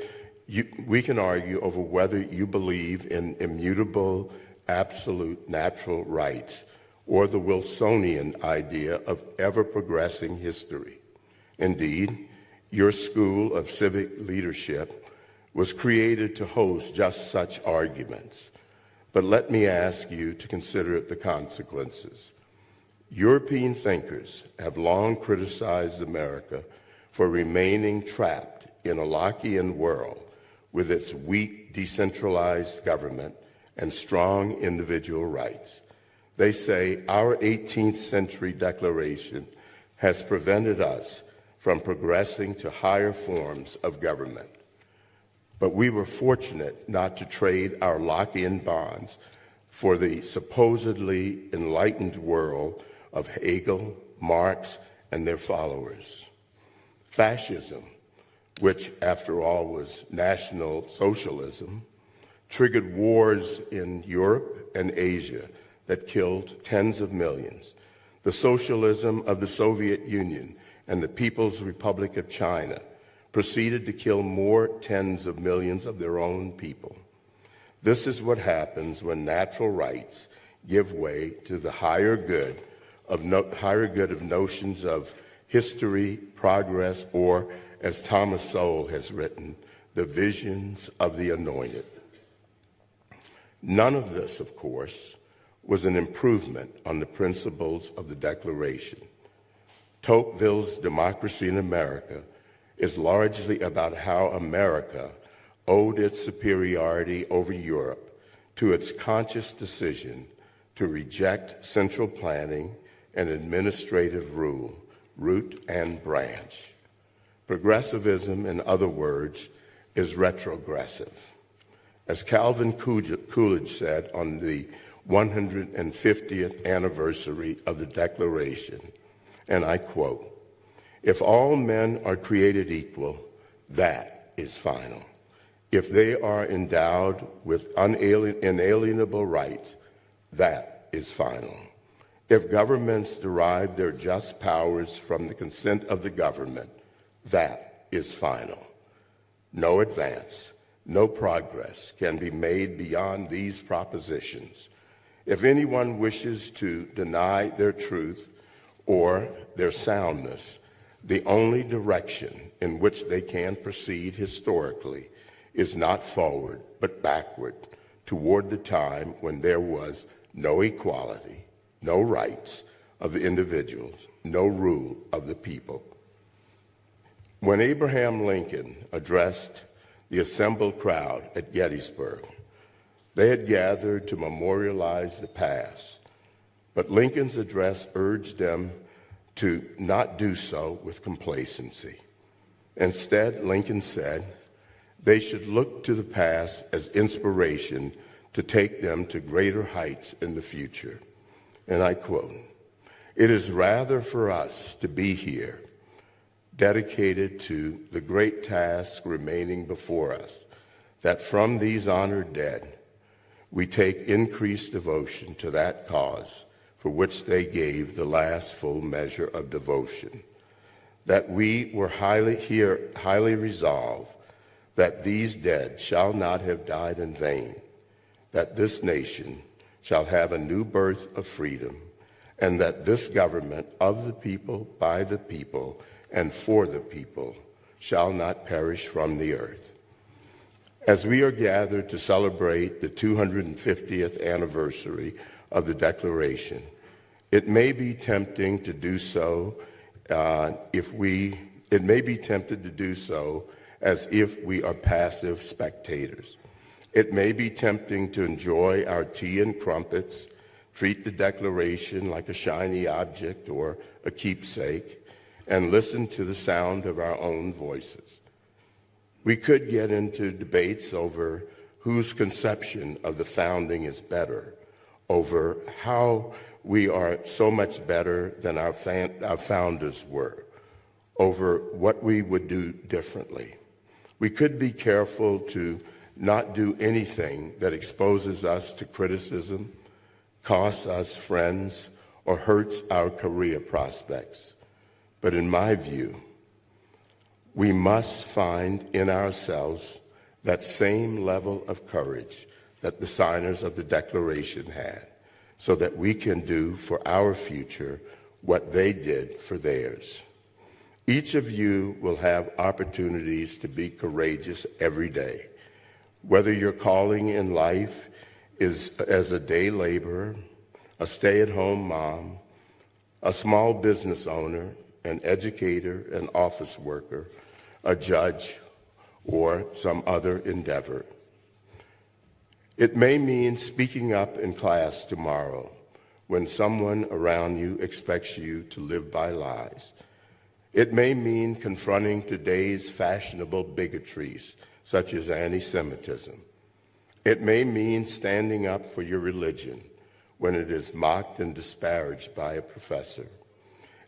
you believe in immutable, absolute natural rights or the Wilsonian idea of ever-progressing history. Indeed, your School of Civic Leadership was created to host just such arguments. but let me ask you to consider the consequences. European thinkers have long criticized America for remaining trapped in a Lockean world with its weak, decentralized government and strong individual rights. They say our 18th century Declaration has prevented us from progressing to higher forms of government. But we were fortunate not to trade our Lockean bonds for the supposedly enlightened world of Hegel, Marx, and their followers. Fascism, which after all was National Socialism, triggered wars in Europe and Asia that killed tens of millions. The socialism of the Soviet Union and the People's Republic of China proceeded to kill more tens of millions of their own people. This is what happens when natural rights give way to the higher good of notions of history, progress, or, as Thomas Sowell has written, the visions of the anointed. None of this, of course, was an improvement on the principles of the Declaration. Tocqueville's Democracy in America is largely about how America owed its superiority over Europe to its conscious decision to reject central planning and administrative rule, root and branch. Progressivism, in other words, is retrogressive. As Calvin Coolidge said on the 150th anniversary of the Declaration, and I quote, "If all men are created equal, that is final. If they are endowed with inalienable rights, that is final. If governments derive their just powers from the consent of the government, that is final. No advance, no progress can be made beyond these propositions. If anyone wishes to deny their truth or their soundness, the only direction in which they can proceed historically is not forward, but backward, toward the time when there was no equality, no rights of the individuals, no rule of the people." When Abraham Lincoln addressed the assembled crowd at Gettysburg, they had gathered to memorialize the past, but Lincoln's address urged them to not do so with complacency. Instead, Lincoln said they should look to the past as inspiration to take them to greater heights in the future. And I quote, "It is rather for us to be here, dedicated to the great task remaining before us, that from these honored dead, we take increased devotion to that cause for which they gave the last full measure of devotion, that we were highly resolved that these dead shall not have died in vain, that this nation shall have a new birth of freedom, and that this government of the people, by the people, and for the people shall not perish from the earth." As we are gathered to celebrate the 250th anniversary of the Declaration, it may be tempting to do so as if we are passive spectators. It may be tempting to enjoy our tea and crumpets, treat the Declaration like a shiny object or a keepsake, and listen to the sound of our own voices. We could get into debates over whose conception of the founding is better, over how we are so much better than our founders were, over what we would do differently. We could be careful to not do anything that exposes us to criticism, costs us friends, or hurts our career prospects. But in my view, we must find in ourselves that same level of courage that the signers of the Declaration had, so that we can do for our future what they did for theirs. Each of you will have opportunities to be courageous every day. Whether your calling in life is as a day laborer, a stay-at-home mom, a small business owner, an educator, an office worker, a judge, or some other endeavor. It may mean speaking up in class tomorrow when someone around you expects you to live by lies. It may mean confronting today's fashionable bigotries, such as anti-Semitism. It may mean standing up for your religion when it is mocked and disparaged by a professor.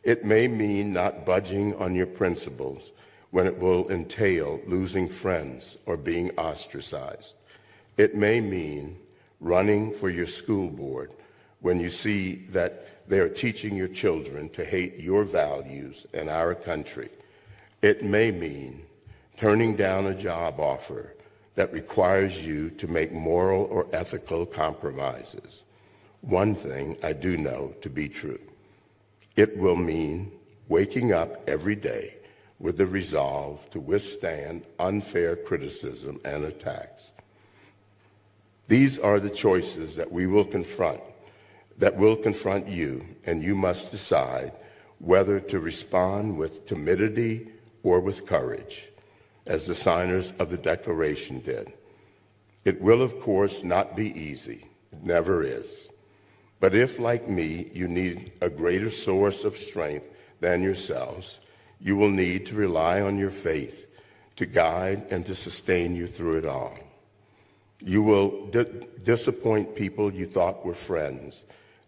It may mean not budging on your principles when it will entail losing friends or being ostracized. It may mean running for your school board when you see that they are teaching your children to hate your values and our country. It may mean turning down a job offer that requires you to make moral or ethical compromises. One thing I do know to be true. It will mean waking up every day with the resolve to withstand unfair criticism and attacks. These are the choices that we will confront, you, and you must decide whether to respond with timidity or with courage, as the signers of the Declaration did. It will, of course, not be easy. It never is. But if, like me, you need a greater source of strength than yourselves, you will need to rely on your faith to guide and to sustain you through it all. You will disappoint people you thought were friends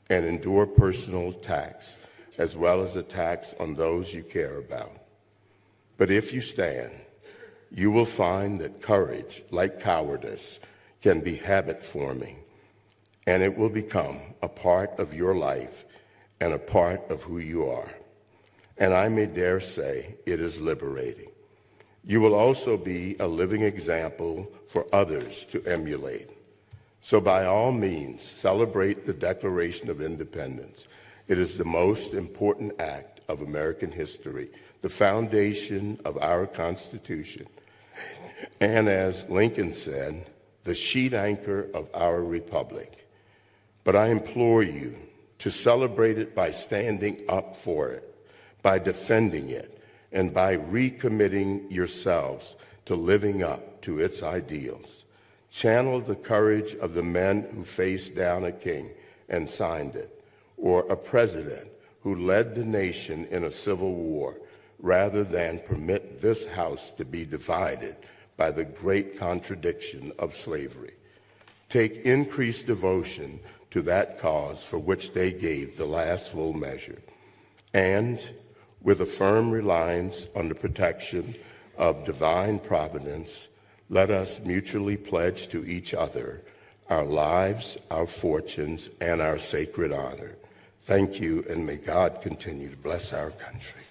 and endure personal attacks, as well as attacks on those you care about. But if you stand, you will find that courage, like cowardice, can be habit-forming, and it will become a part of your life and a part of who you are. And I may dare say it is liberating. You will also be a living example for others to emulate. So by all means, celebrate the Declaration of Independence. It is the most important act of American history, the foundation of our Constitution, and as Lincoln said, the sheet anchor of our republic. But I implore you to celebrate it by standing up for it, by defending it, and by recommitting yourselves to living up to its ideals. Channel the courage of the men who faced down a king and signed it, or a president who led the nation in a civil war, rather than permit this House to be divided by the great contradiction of slavery. Take increased devotion to that cause for which they gave the last full measure, and with a firm reliance on the protection of divine providence, let us mutually pledge to each other our lives, our fortunes, and our sacred honor. Thank you, and may God continue to bless our country.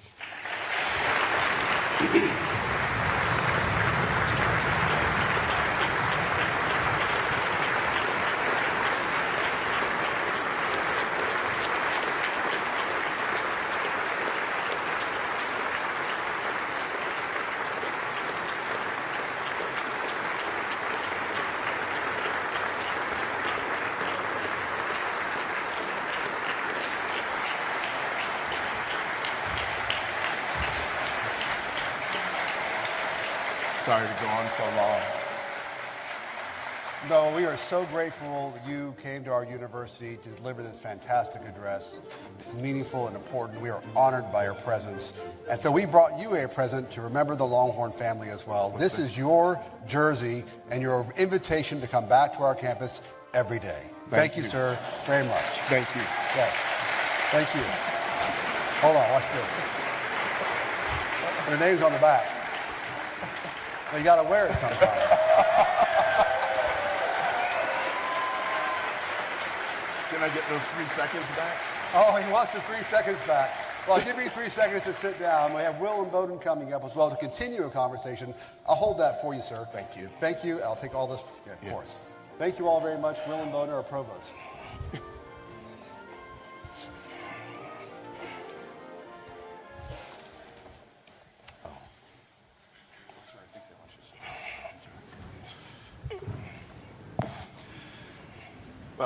Sorry to go on so long. No, we are so grateful that you came to our university to deliver this fantastic address. It's meaningful and important. We are honored by your presence. And so we brought you a present to remember the Longhorn family as well. This is your jersey and your invitation to come back to our campus every day. Thank you, sir, very much. Thank you. Yes. Thank you. Hold on, watch this. Your name's on the back. You got to wear it sometime. Can I get those 3 seconds back? Oh, he wants the 3 seconds back. Well, I'll give you 3 seconds to sit down. We have Will and Bowden coming up as well to continue a conversation. I'll hold that for you, sir. Thank you. Thank you. I'll take all this, of course. Thank you all very much. Will and Bowden, our provost.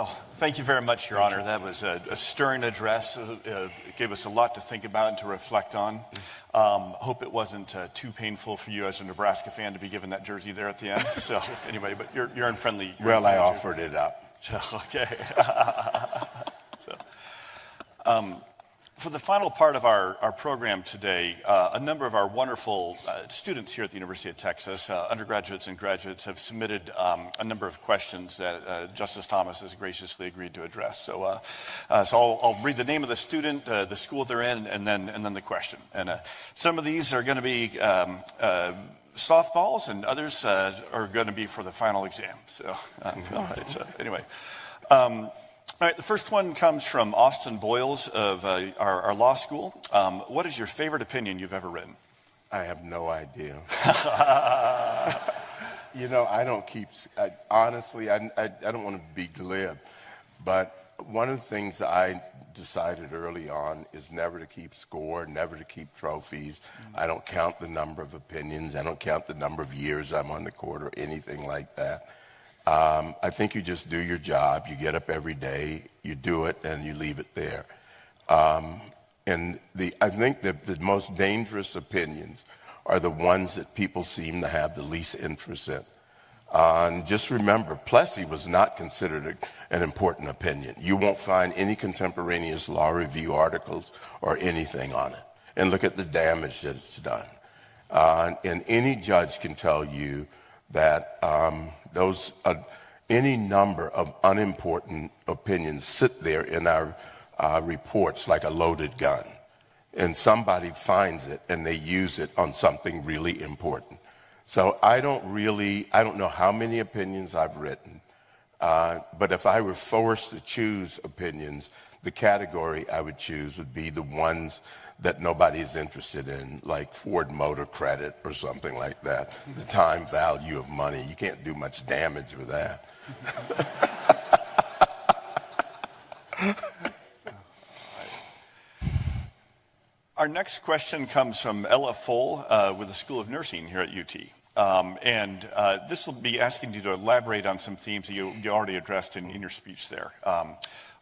Well, thank you very much, Your Honor. That was a stirring address. It gave us a lot to think about and to reflect on. Hope it wasn't too painful for you as a Nebraska fan to be given that jersey there at the end. So anyway, but you're in friendly. Well, I offered it up. Okay. For the final part of our program today, a number of our wonderful students here at the University of Texas, undergraduates and graduates, have submitted a number of questions that Justice Thomas has graciously agreed to address. So I'll read the name of the student, the school they're in, and then the question. And some of these are going to be softballs, and others are going to be for the final exam. So, all right. So anyway. All right, the first one comes from Austin Boyles of our law school. What is your favorite opinion you've ever written? I have no idea. You know, I don't keep, honestly, I don't want to be glib, but one of the things I decided early on is never to keep score, never to keep trophies. I don't count the number of opinions. I don't count the number of years I'm on the court or anything like that. I think you just do your job. You get up every day, you do it, and you leave it there. And I think that the most dangerous opinions are the ones that people seem to have the least interest in. And just remember, Plessy was not considered an important opinion. You won't find any contemporaneous law review articles or anything on it. And look at the damage that it's done. And any judge can tell you that any number of unimportant opinions sit there in our reports like a loaded gun, and somebody finds it and they use it on something really important. So I don't know how many opinions I've written, but if I were forced to choose opinions, the category I would choose would be the ones that nobody's interested in, like Ford Motor Credit or something like that. The time value of money. You can't do much damage with that. Our next question comes from Ella Foll with the School of Nursing here at UT. And this will be asking you to elaborate on some themes that you already addressed in your speech there.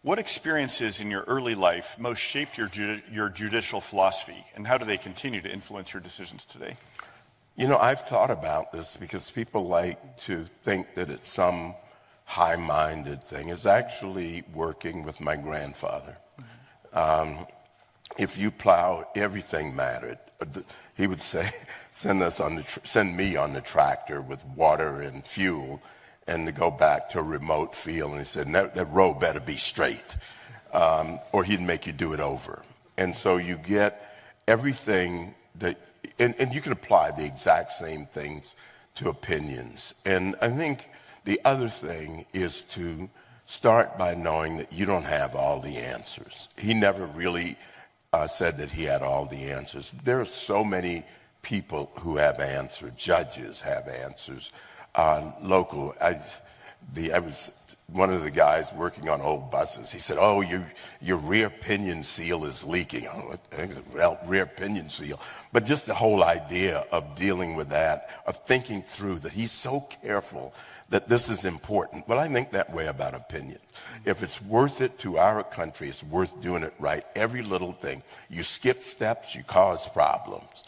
What experiences in your early life most shaped your judicial philosophy, and how do they continue to influence your decisions today? You know, I've thought about this because people like to think that it's some high-minded thing. It's actually working with my grandfather. If you plow, everything mattered. He would say, send me on the tractor with water and fuel, and to go back to a remote field, and he said, that row better be straight, or he'd make you do it over. And so you get everything that, and you can apply the exact same things to opinions. And I think the other thing is to start by knowing that you don't have all the answers. He never really said that he had all the answers. There are so many people who have answers. Judges have answers. Local, I was one of the guys working on old buses. He said, "Oh, your rear pinion seal is leaking." Oh, well, rear pinion seal. But just the whole idea of dealing with that, of thinking through that, he's so careful that this is important. Well, I think that way about opinions. If it's worth it to our country, it's worth doing it right. Every little thing. You skip steps, you cause problems.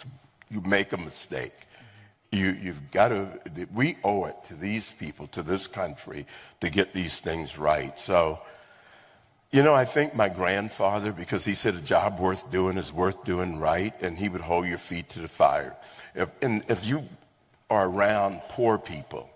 You make a mistake. You've got to, we owe it to these people, to this country, to get these things right. So, you know, I think my grandfather, because he said a job worth doing is worth doing right, and he would hold your feet to the fire. If you are around poor people,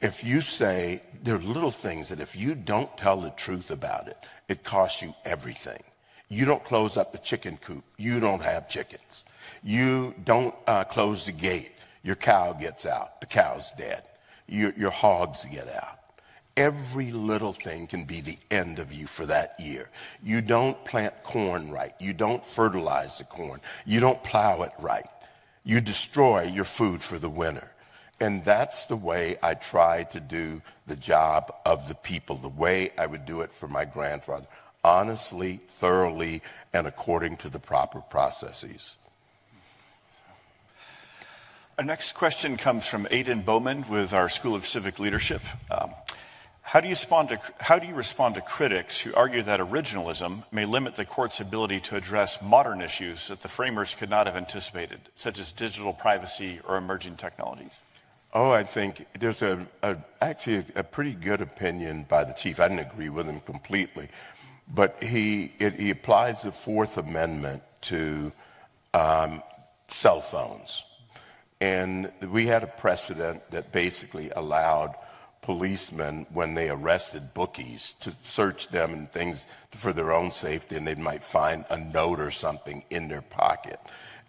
if you say, there are little things that if you don't tell the truth about it, it costs you everything. You don't close up the chicken coop, you don't have chickens. You don't close the gate. Your cow gets out, the cow's dead. Your hogs get out. Every little thing can be the end of you for that year. You don't plant corn right. You don't fertilize the corn. You don't plow it right. You destroy your food for the winter. And that's the way I try to do the job of the people, the way I would do it for my grandfather, honestly, thoroughly, and according to the proper processes. Our next question comes from Aidan Bowman with our School of Civic Leadership. How do you respond to critics who argue that originalism may limit the court's ability to address modern issues that the framers could not have anticipated, such as digital privacy or emerging technologies? Oh, I think there's actually a pretty good opinion by the Chief. I didn't agree with him completely, but he applies the Fourth Amendment to cell phones. And we had a precedent that basically allowed policemen, when they arrested bookies, to search them and things for their own safety, and they might find a note or something in their pocket.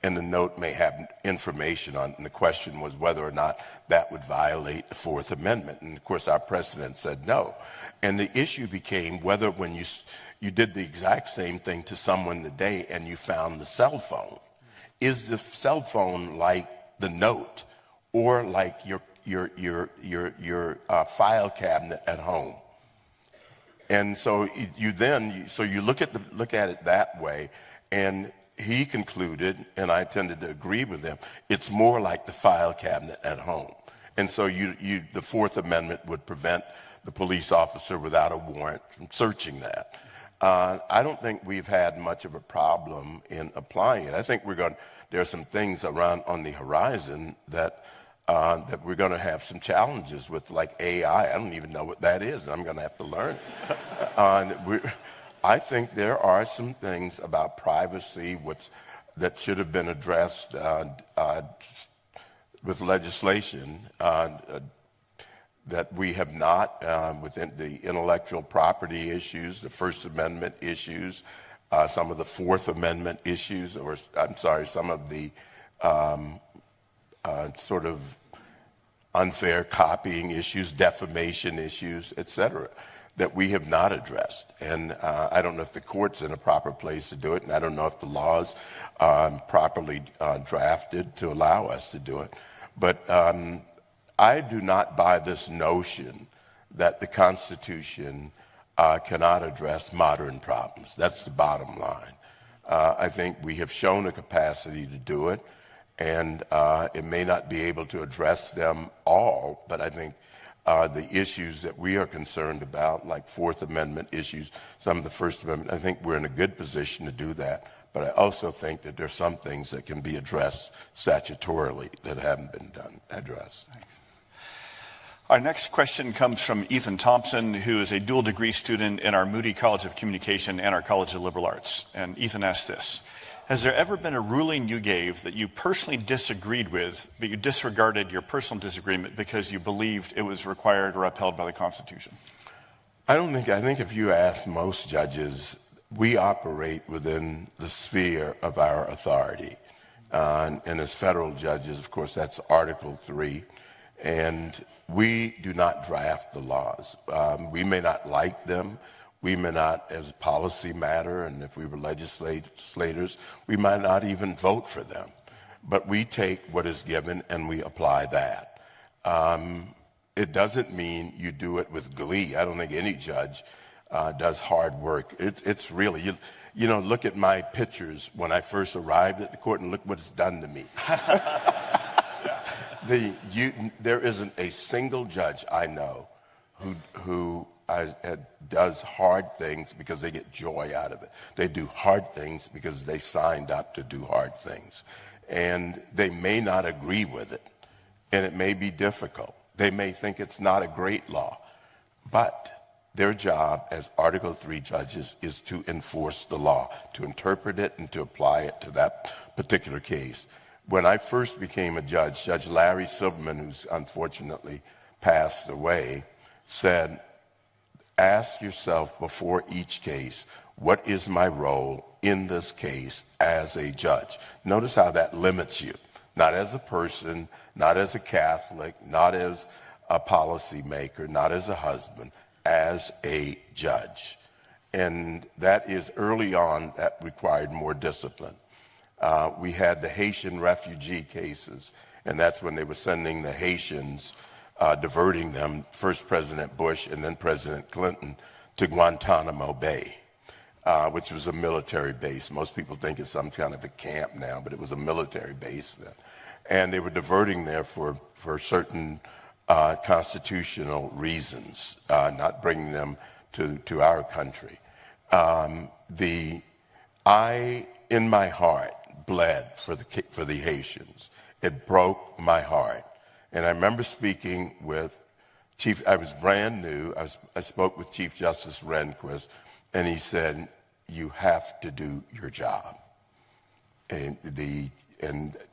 And the note may have information on it, and the question was whether or not that would violate the Fourth Amendment. And of course, our precedent said no. And the issue became whether when you did the exact same thing to someone today and you found the cell phone, is the cell phone like the note or like your file cabinet at home? And so you look at it that way, and he concluded, and I tended to agree with him, it's more like the file cabinet at home. And so the Fourth Amendment would prevent the police officer without a warrant from searching that. I don't think we've had much of a problem in applying it. I think there are some things around on the horizon that we're going to have some challenges with, like AI. I don't even know what that is. I'm going to have to learn. I think there are some things about privacy that should have been addressed with legislation that we have not, within the intellectual property issues, the First Amendment issues, some of the Fourth Amendment issues, some of the sort of unfair copying issues, defamation issues, et cetera, that we have not addressed. And I don't know if the court's in a proper place to do it, and I don't know if the law's properly drafted to allow us to do it. But I do not buy this notion that the Constitution cannot address modern problems. That's the bottom line. I think we have shown a capacity to do it, and it may not be able to address them all, but I think the issues that we are concerned about, like Fourth Amendment issues, some of the First Amendment, I think we're in a good position to do that. But I also think that there are some things that can be addressed statutorily that haven't been addressed. Thanks. Our next question comes from Ethan Thompson, who is a dual degree student in our Moody College of Communication and our College of Liberal Arts. And Ethan asked this: has there ever been a ruling you gave that you personally disagreed with, but you disregarded your personal disagreement because you believed it was required or upheld by the Constitution? I think if you ask most judges, we operate within the sphere of our authority. And as federal judges, of course, that's Article 3. And we do not draft the laws. We may not like them. We may not, as a policy matter, and if we were legislators, we might not even vote for them. But we take what is given and we apply that. It doesn't mean you do it with glee. I don't think any judge does hard work. It's really, look at my pictures when I first arrived at the court and look what it's done to me. There isn't a single judge I know who does hard things because they get joy out of it. They do hard things because they signed up to do hard things. And they may not agree with it, and it may be difficult. They may think it's not a great law, but their job as Article 3 judges is to enforce the law, to interpret it and to apply it to that particular case. When I first became a judge, Judge Larry Silverman, who's unfortunately passed away, said, ask yourself before each case, what is my role in this case as a judge? Notice how that limits you, not as a person, not as a Catholic, not as a policymaker, not as a husband, as a judge. And that is early on, that required more discipline. We had the Haitian refugee cases, and that's when they were sending the Haitians, diverting them, first President Bush and then President Clinton, to Guantanamo Bay, which was a military base. Most people think it's some kind of a camp now, but it was a military base then. And they were diverting there for certain constitutional reasons, not bringing them to our country. I, in my heart, bled for the Haitians. It broke my heart. And I remember speaking with I was brand new. I spoke with Chief Justice Rehnquist, and he said, "You have to do your job." And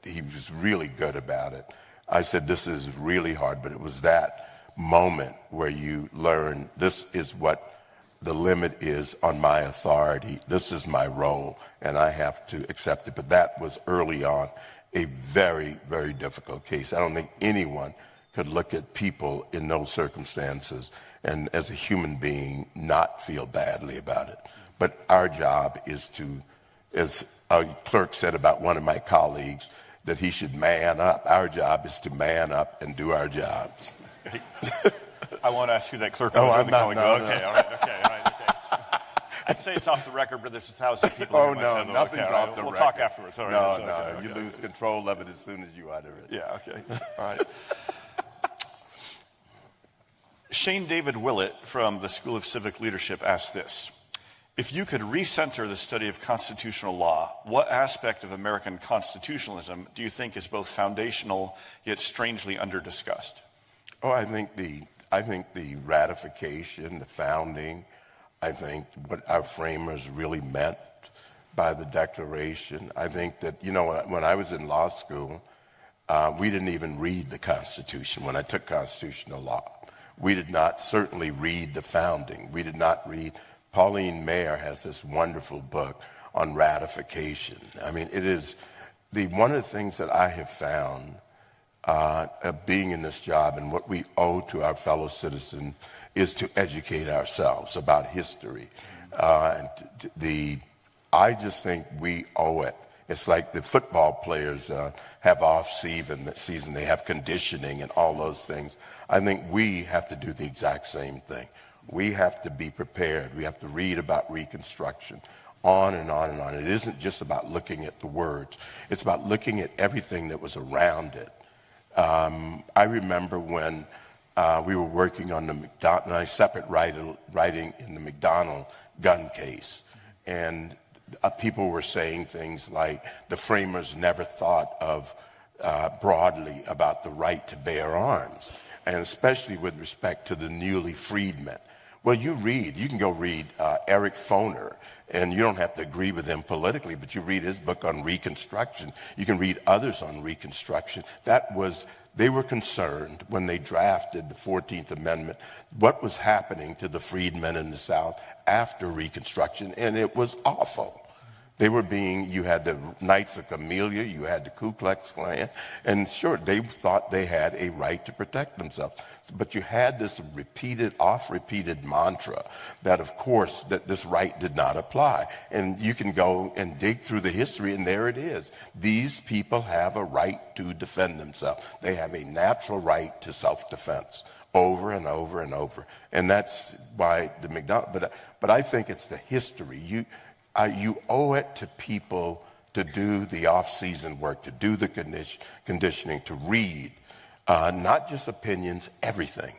he was really good about it. I said, "This is really hard," but it was that moment where you learn this is what the limit is on my authority. This is my role, and I have to accept it. But that was early on a very, very difficult case. I don't think anyone could look at people in those circumstances and as a human being not feel badly about it. But our job is to, as a clerk said about one of my colleagues, that he should man up. Our job is to man up and do our jobs. I won't ask who that clerk was. I'm not, no. Okay, all right, okay. I'd say it's off the record, but there's 1,000 people. Oh, no, nothing's off the record. We'll talk afterwards. All right, no, you lose control of it as soon as you utter it. Yeah, okay, all right. Shane David Willett from the School of Civic Leadership asked this: if you could recenter the study of constitutional law, what aspect of American constitutionalism do you think is both foundational yet strangely underdiscussed? Oh, I think the ratification, the founding, I think what our framers really meant by the Declaration. I think that, when I was in law school, we didn't even read the Constitution when I took constitutional law. We did not certainly read the founding. We did not read. Pauline Mayer has this wonderful book on ratification. I mean, it is one of the things that I have found being in this job, and what we owe to our fellow citizens is to educate ourselves about history. I just think we owe it. It's like the football players have off season, they have conditioning and all those things. I think we have to do the exact same thing. We have to be prepared. We have to read about Reconstruction, on and on and on. It isn't just about looking at the words. It's about looking at everything that was around it. I remember when we were working on the separate writing in the McDonald gun case, and people were saying things like the framers never thought of broadly about the right to bear arms, and especially with respect to the newly freedmen. Well, you can go read Eric Foner, and you don't have to agree with him politically, but you read his book on Reconstruction. You can read others on Reconstruction. They were concerned when they drafted the 14th Amendment, what was happening to the freedmen in the South after Reconstruction, and it was awful. You had the Knights of Camellia, you had the Ku Klux Klan, and sure, they thought they had a right to protect themselves. But you had this oft-repeated mantra that, of course, that this right did not apply. And you can go and dig through the history, and there it is. These people have a right to defend themselves. They have a natural right to self-defense over and over and over. And that's why the McDonald, but I think it's the history. You owe it to people to do the off-season work, to do the conditioning, to read, not just opinions, everything,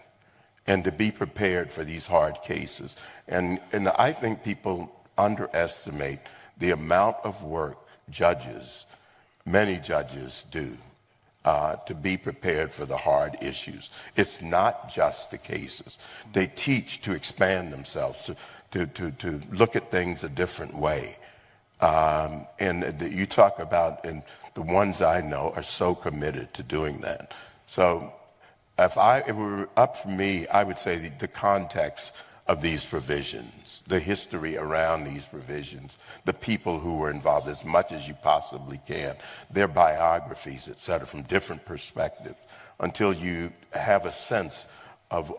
and to be prepared for these hard cases. And I think people underestimate the amount of work many judges do to be prepared for the hard issues. It's not just the cases. They teach to expand themselves, to look at things a different way. You talk about, and the ones I know are so committed to doing that. So if it were up for me, I would say the context of these provisions, the history around these provisions, the people who were involved as much as you possibly can, their biographies, et cetera, from different perspectives, until you have a sense of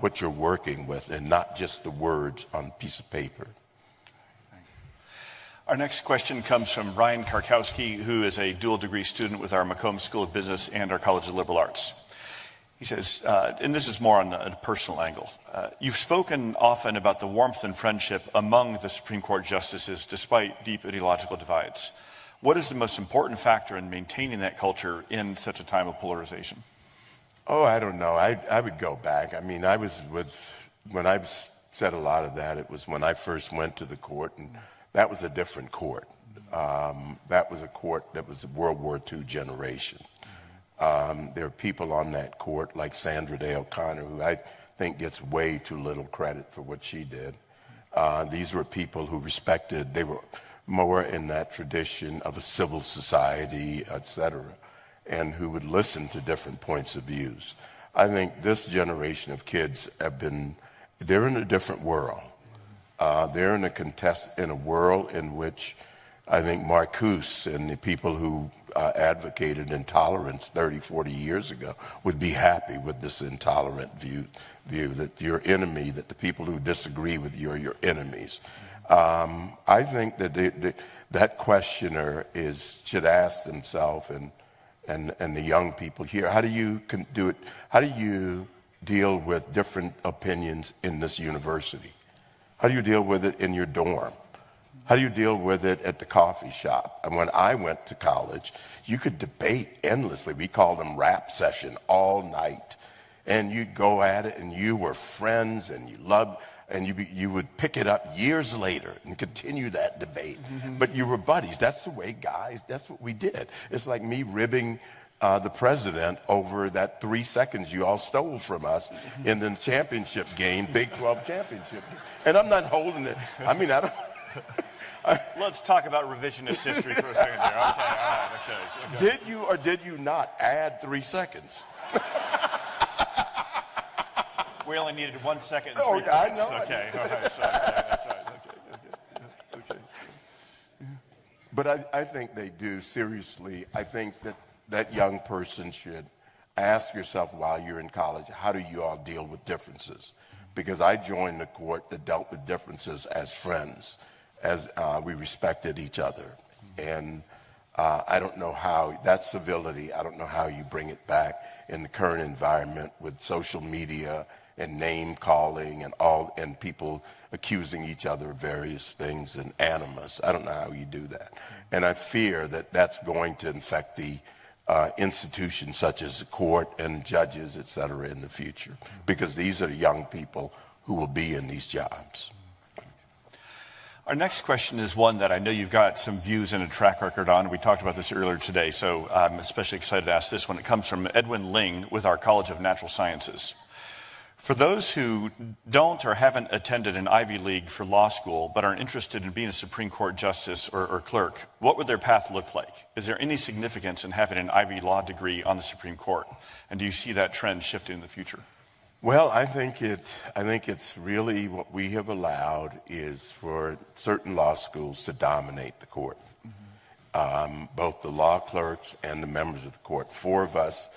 what you're working with and not just the words on a piece of paper. Our next question comes from Ryan Karkowski, who is a dual degree student with our Macomb School of Business and our College of Liberal Arts. He says, and this is more on a personal angle, you've spoken often about the warmth and friendship among the Supreme Court justices despite deep ideological divides. What is the most important factor in maintaining that culture in such a time of polarization? Oh, I don't know. I would go back. I mean, when I said a lot of that, it was when I first went to the court, and that was a different court. That was a court that was a World War II generation. There are people on that court like Sandra Day O'Connor, who I think gets way too little credit for what she did. These were people who respected, they were more in that tradition of a civil society, etc., and who would listen to different points of views. I think this generation of kids they're in a different world. They're in a world in which I think Marcuse and the people who advocated intolerance 30, 40 years ago would be happy with this intolerant view that your enemy, that the people who disagree with you are your enemies. I think that that questioner should ask themselves and the young people here, how do you do it? How do you deal with different opinions in this university? How do you deal with it in your dorm? How do you deal with it at the coffee shop? And when I went to college, you could debate endlessly. We called them rap session all night. And you'd go at it, and you were friends, and you loved, and you would pick it up years later and continue that debate. Mm-hmm. But you were buddies. That's the way guys, that's what we did. It's like me ribbing the president over that 3 seconds you all stole from us in the championship game, Big 12 championship game. And I'm not holding it. I mean, I don't... Let's talk about revisionist history for a second here. Okay, all right, okay. Did you or did you not add 3 seconds? We only needed 1 second and 3 points. I know. Okay, all right, so, okay, that's right. Okay. But I think they do, seriously. I think that young person should ask yourself while you're in college, how do you all deal with differences? Because I joined the court that dealt with differences as friends, as we respected each other. And I don't know how, that civility, I don't know how you bring it back in the current environment with social media and name calling and people accusing each other of various things and animus. I don't know how you do that. And I fear that that's going to infect the institutions such as the court and judges, et cetera, in the future, because these are the young people who will be in these jobs. Our next question is one that I know you've got some views and a track record on. We talked about this earlier today, so I'm especially excited to ask this one. It comes from Edwin Ling with our College of Natural Sciences. For those who don't or haven't attended an Ivy League for law school but are interested in being a Supreme Court justice or clerk, what would their path look like? Is there any significance in having an Ivy Law degree on the Supreme Court? And do you see that trend shifting in the future? Well, I think it's really what we have allowed is for certain law schools to dominate the court. Mm-hmm. Both the law clerks and the members of the court. 4 of us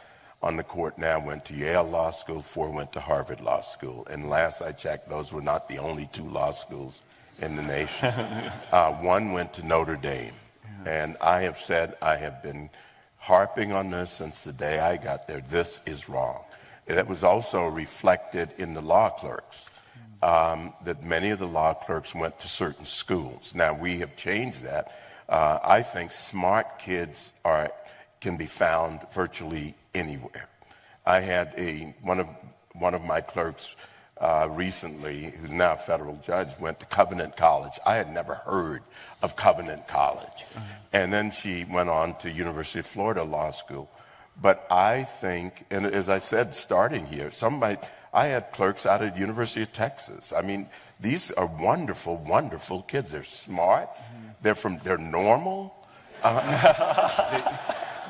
on the court now went to Yale Law School, 4 went to Harvard Law School. And last I checked, those were not the only 2 law schools in the nation. 1 went to Notre Dame. Yeah. And I have said, I have been harping on this since the day I got there. This is wrong. That was also reflected in the law clerks, that many of the law clerks went to certain schools. Now, we have changed that. I think smart kids can be found virtually anywhere. I had one of my clerks recently, who's now a federal judge, went to Covenant College. I had never heard of Covenant College. Mm-hmm. And then she went on to University of Florida Law School. But I think, and as I said, starting here, I had clerks out of the University of Texas. I mean, these are wonderful, wonderful kids. They're smart. Mm-hmm. They're normal.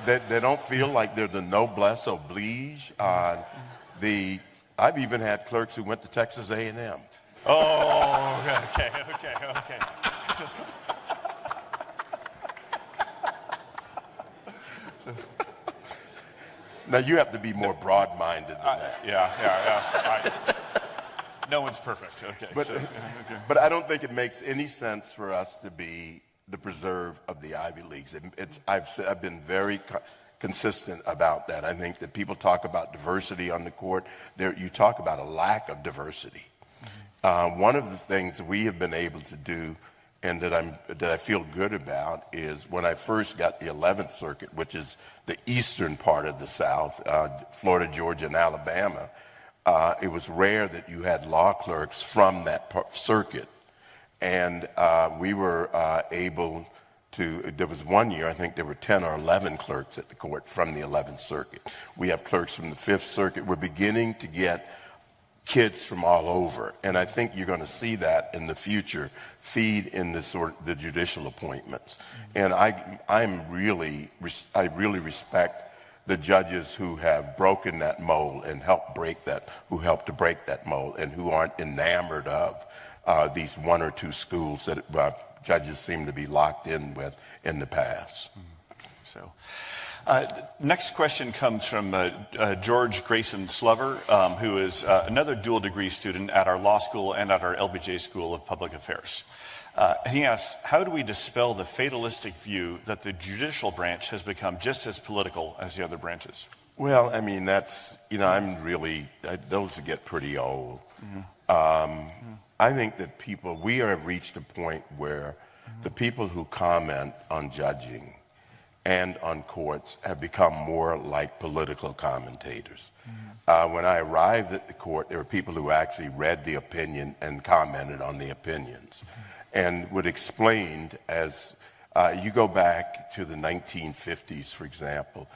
They don't feel like they're the noblesse oblige. I've even had clerks who went to Texas A&M. Oh, okay. Now, you have to be more broad-minded than that. Yeah. Right. No one's perfect. Okay. But I don't think it makes any sense for us to be the preserve of the Ivy Leagues. I've been very consistent about that. I think that people talk about diversity on the court. You talk about a lack of diversity. Mm-hmm. One of the things we have been able to do and that I feel good about is when I first got the 11th Circuit, which is the eastern part of the South, Florida, Georgia, and Alabama. It was rare that you had law clerks from that circuit, and we were able to. There was one year, I think there were 10 or 11 clerks at the court from the 11th Circuit. We have clerks from the 5th Circuit. We're beginning to get kids from all over, and I think you're going to see that in the future feed in the judicial appointments. And I really respect the judges who have broken that mold and helped to break that mold, and who aren't enamored of these one or two schools that judges seem to be locked in with in the past. So. Next question comes from George Grayson Slover, who is another dual degree student at our law school and at our LBJ School of Public Affairs. And he asks, how do we dispel the fatalistic view that the judicial branch has become just as political as the other branches? Well, I mean, that's, those get pretty old. I think that we have reached a point where the people who comment on judging and on courts have become more like political commentators. When I arrived at the court, there were people who actually read the opinion and commented on the opinions, and would explain as you go back to the 1950s, for example,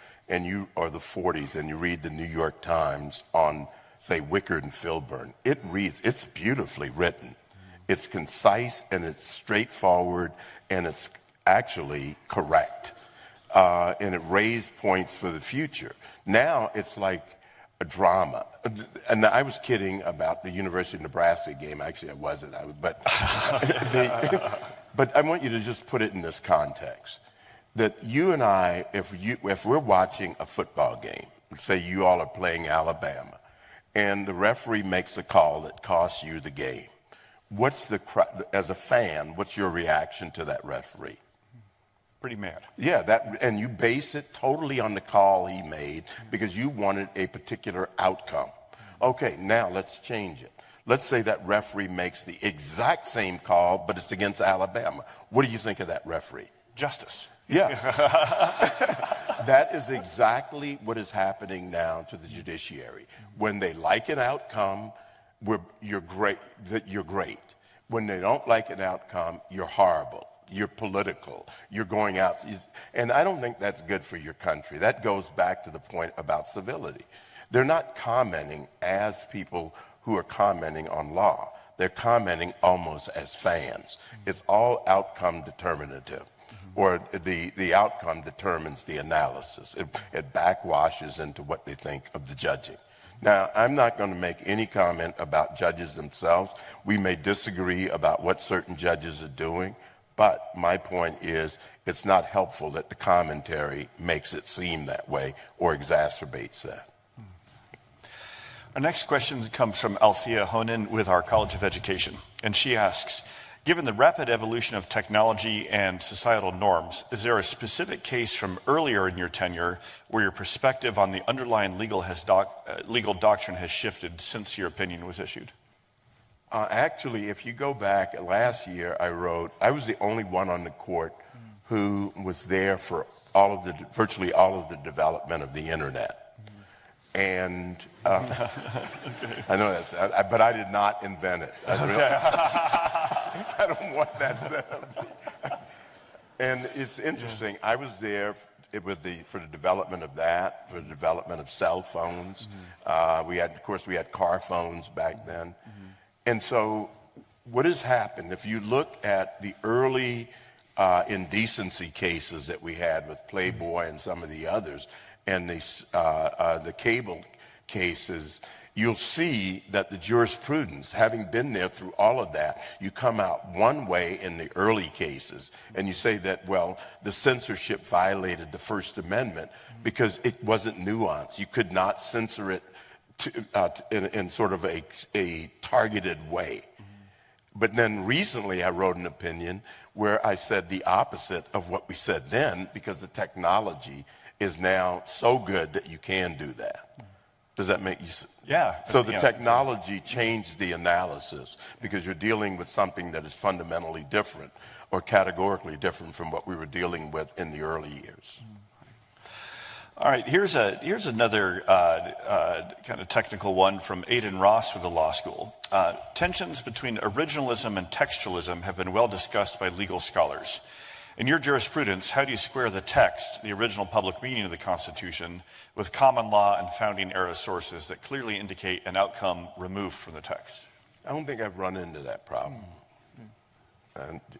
or the 40s, and you read the New York Times on, say, Wickard and Filburn. It's beautifully written. It's concise and it's straightforward and it's actually correct. And it raised points for the future. Now it's like a drama. And I was kidding about the University of Nebraska game. Actually, I wasn't. But I want you to just put it in this context. That you and I, if we're watching a football game, say you all are playing Alabama, and the referee makes a call that costs you the game, as a fan, what's your reaction to that referee? Pretty mad. Yeah, and you base it totally on the call he made because you wanted a particular outcome. Okay, now let's change it. Let's say that referee makes the exact same call, but it's against Alabama. What do you think of that referee? Justice. Yeah. That is exactly what is happening now to the judiciary. When they like an outcome, you're great. When they don't like an outcome, you're horrible. You're political. You're going out. And I don't think that's good for your country. That goes back to the point about civility. They're not commenting as people who are commenting on law. They're commenting almost as fans. It's all outcome determinative, or the outcome determines the analysis. It backwashes into what they think of the judging. Now, I'm not going to make any comment about judges themselves. We may disagree about what certain judges are doing, but my point is it's not helpful that the commentary makes it seem that way or exacerbates that. Our next question comes from Althea Honan with our College of Education, and she asks, given the rapid evolution of technology and societal norms, is there a specific case from earlier in your tenure where your perspective on the underlying legal doctrine has shifted since your opinion was issued? Actually, if you go back, last year I was the only one on the court who was there for virtually all of the development of the internet. And I know that's, but I did not invent it. I don't want that set up. And it's interesting, I was there for the development of that, for the development of cell phones. We had car phones back then. And so what has happened, if you look at the early indecency cases that we had with Playboy and some of the others, and the cable cases, you'll see that the jurisprudence, having been there through all of that, you come out one way in the early cases, and you say that, well, the censorship violated the First Amendment because it wasn't nuanced. You could not censor it in sort of a targeted way. But then recently I wrote an opinion where I said the opposite of what we said then, because the technology is now so good that you can do that. Does that make you? Yeah. So the Yeah. technology changed the analysis because you're dealing with something that is fundamentally different or categorically different from what we were dealing with in the early years. All right, here's another kind of technical one from Aidan Ross with the law school. Tensions between originalism and textualism have been well discussed by legal scholars. In your jurisprudence, how do you square the text, the original public meaning of the Constitution, with common law and founding era sources that clearly indicate an outcome removed from the text? I don't think I've run into that problem.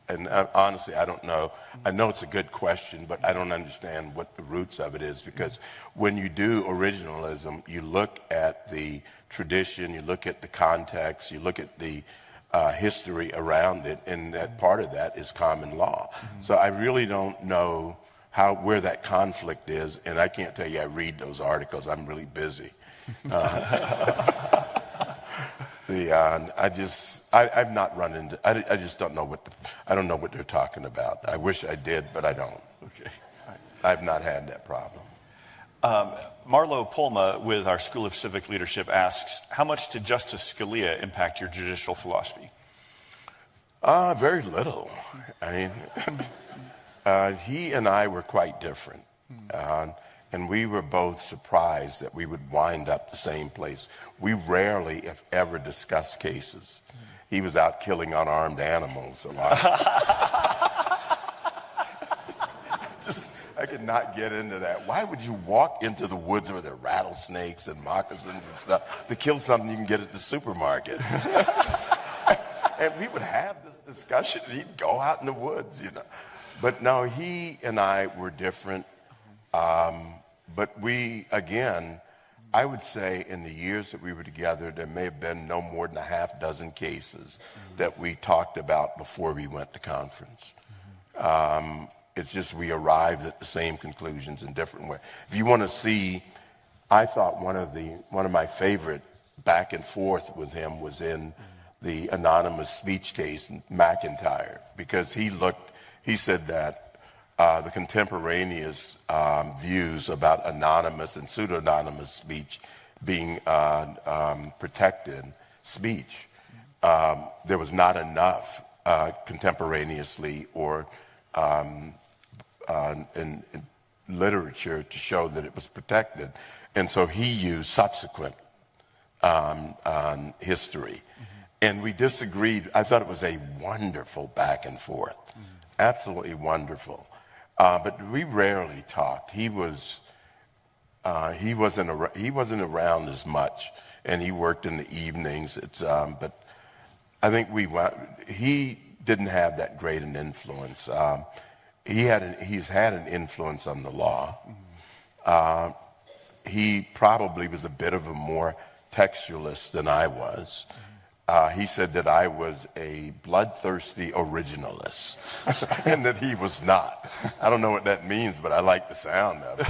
And honestly, I don't know. I know it's a good question, but I don't understand what the roots of it is, because when you do originalism, you look at the tradition, you look at the context, you look at the history around it, and that part of that is common law. So I really don't know where that conflict is, and I can't tell you I read those articles. I'm really busy. I've not run into. I just don't know I don't know what they're talking about. I wish I did, but I don't. Okay. I've not had that problem. Marlo Polma with our School of Civic Leadership asks, how much did Justice Scalia impact your judicial philosophy? Very little. I mean, he and I were quite different. And we were both surprised that we would wind up the same place. We rarely, if ever, discuss cases. He was out killing unarmed animals a lot. I could not get into that. Why would you walk into the woods where there are rattlesnakes and moccasins and stuff to kill something you can get at the supermarket? And we would have this discussion, and he'd go out in the woods, you know. But no, he and I were different. But we, again, I would say in the years that we were together, there may have been no more than a half dozen cases that we talked about before we went to conference. It's just we arrived at the same conclusions in different ways. If you want to see, I thought one of my favorite back and forth with him was in the anonymous speech case, McIntyre, because he said that the contemporaneous views about anonymous and pseudonymous speech being protected speech, there was not enough contemporaneously or in literature to show that it was protected. And so he used subsequent history. And we disagreed. I thought it was a wonderful back and forth, absolutely wonderful. But we rarely talked. He wasn't around as much, and he worked in the evenings. But I think he didn't have that great an influence. He's had an influence on the law. He probably was a bit of a more textualist than I was. He said that I was a bloodthirsty originalist and that he was not. I don't know what that means, but I like the sound of it.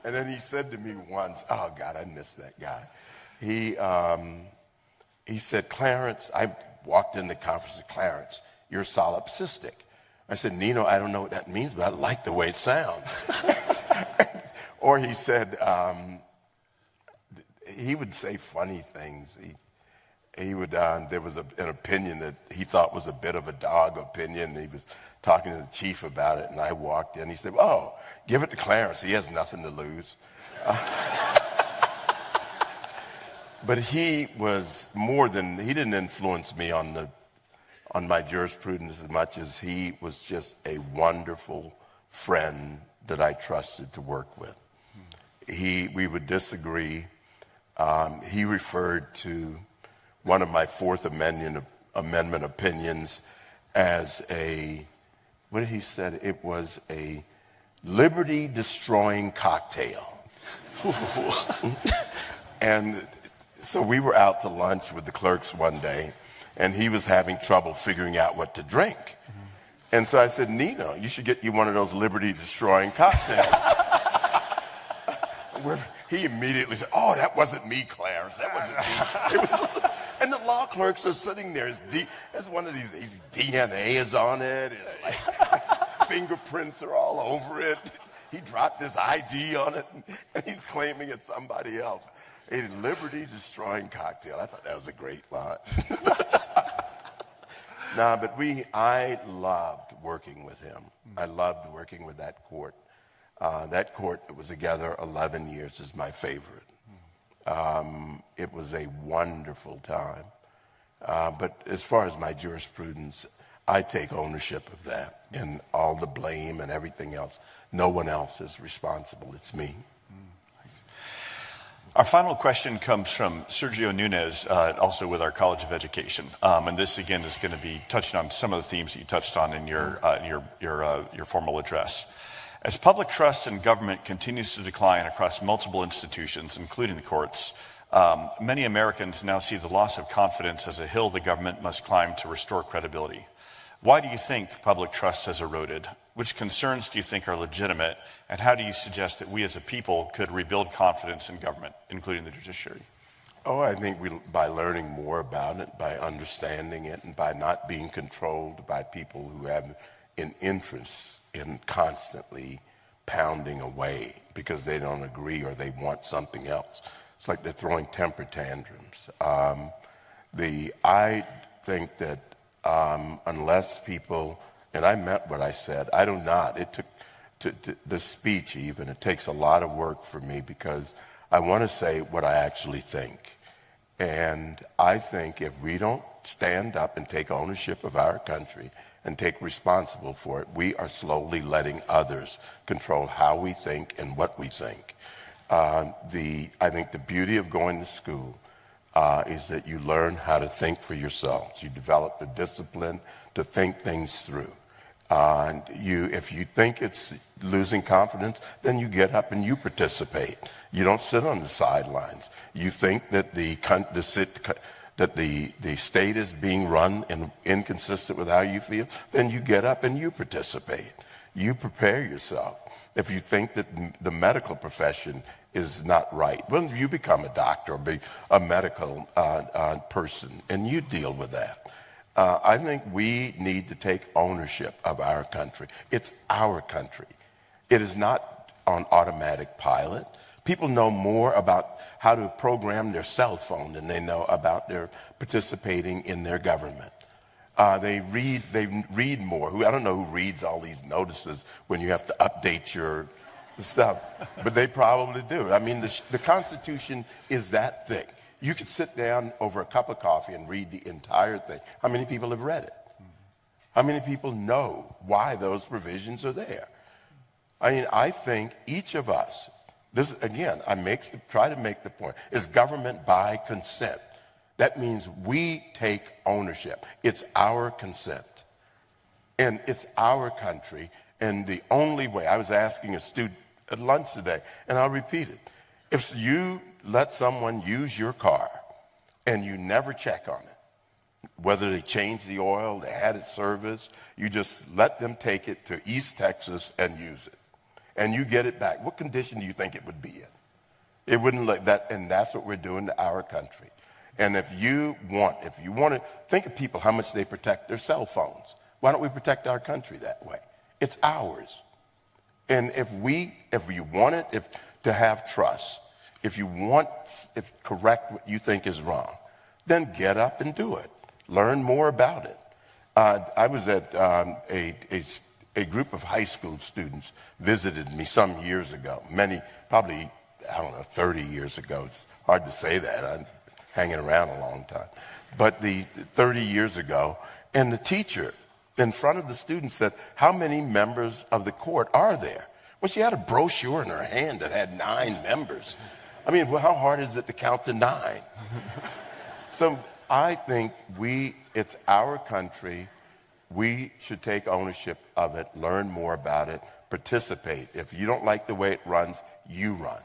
And then he said to me once, oh God, I miss that guy. He said, Clarence, I walked in the conference and said, Clarence, you're solipsistic. I said, Nino, I don't know what that means, but I like the way it sounds. Or he said, he would say funny things. He would. There was an opinion that he thought was a bit of a dog opinion. He was talking to the chief about it, and I walked in. He said, "Oh, give it to Clarence. He has nothing to lose." But he was more than. He didn't influence me on my jurisprudence as much as he was just a wonderful friend that I trusted to work with. We would disagree. He referred to one of my Fourth Amendment opinions as what did he say? It was a liberty-destroying cocktail. And so we were out to lunch with the clerks one day, and he was having trouble figuring out what to drink. And so I said, Nino, you should get you one of those liberty-destroying cocktails. He immediately said, oh, that wasn't me, Clarence. That wasn't me. And the law clerks are sitting there. There's one of these DNA is on it. It's like fingerprints are all over it. he dropped his ID on it, and he's claiming it's somebody else. A liberty-destroying cocktail. I thought that was a great line. No, but I loved working with him. I loved working with that court. That court that was together 11 years is my favorite. It was a wonderful time. But as far as my jurisprudence, I take ownership of that and all the blame and everything else. No one else is responsible. It's me. Our final question comes from Sergio Nunez, also with our College of Education. And this, again, is going to be touching on some of the themes that you touched on in your formal address. As public trust in government continues to decline across multiple institutions, including the courts, many Americans now see the loss of confidence as a hill the government must climb to restore credibility. Why do you think public trust has eroded? Which concerns do you think are legitimate? And how do you suggest that we as a people could rebuild confidence in government, including the judiciary? Oh, I think by learning more about it, by understanding it, and by not being controlled by people who have an interest in constantly pounding away because they don't agree or they want something else. It's like they're throwing temper tantrums. I think that unless people, and I meant what I said, I do not. It took the speech even. It takes a lot of work for me because I want to say what I actually think. And I think if we don't stand up and take ownership of our country and take responsible for it, we are slowly letting others control how we think and what we think. I think the beauty of going to school is that you learn how to think for yourselves. You develop the discipline to think things through. If you think it's losing confidence, then you get up and you participate. You don't sit on the sidelines. You think that the state is being run and inconsistent with how you feel, then you get up and you participate. You prepare yourself. If you think that the medical profession is not right, well, you become a doctor or be a medical person, and you deal with that. I think we need to take ownership of our country. It's our country. It is not on automatic pilot. People know more about how to program their cell phone than they know about their participating in their government. They read more. I don't know who reads all these notices when you have to update your stuff, but they probably do. I mean, the Constitution is that thick. You could sit down over a cup of coffee and read the entire thing. How many people have read it? How many people know why those provisions are there? I mean, I think each of us, this again, try to make the point, is government by consent. That means we take ownership. It's our consent. And it's our country. And the only way, I was asking a student at lunch today, and I'll repeat it. If you let someone use your car and you never check on it, whether they changed the oil, they had it serviced, you just let them take it to East Texas and use it. And you get it back. What condition do you think it would be in? It wouldn't let that, and that's what we're doing to our country. And if you want to think of people, how much they protect their cell phones. Why don't we protect our country that way? It's ours. And if you want it to have trust, if correct what you think is wrong, then get up and do it. Learn more about it. I was at a group of high school students visited me some years ago, probably 30 years ago. It's hard to say that. I'm hanging around a long time. But 30 years ago, and the teacher in front of the students said, "How many members of the court are there?" Well, she had a brochure in her hand that had 9 members. I mean, well, how hard is it to count to 9? So I think it's our country. We should take ownership of it, learn more about it, participate. If you don't like the way it runs, you run.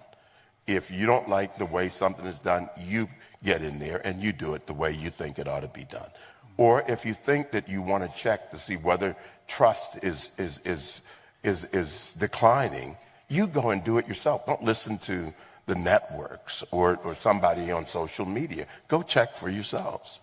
If you don't like the way something is done, you get in there and you do it the way you think it ought to be done. Or if you think that you want to check to see whether trust is declining, you go and do it yourself. Don't listen to the networks or somebody on social media. Go check for yourselves.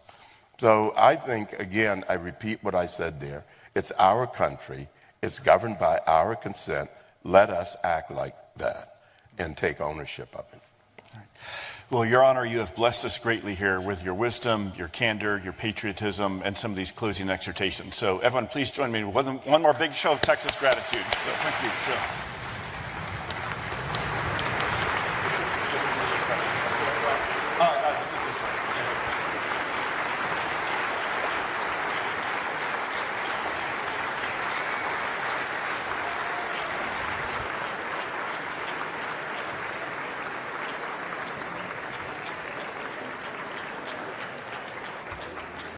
So I think, again, I repeat what I said there. It's our country. It's governed by our consent. let us act like that and take ownership of it. Well, Your Honor, you have blessed us greatly here with your wisdom, your candor, your patriotism, and some of these closing exhortations. So everyone, please join me in one more big show of Texas gratitude. So, thank you. So.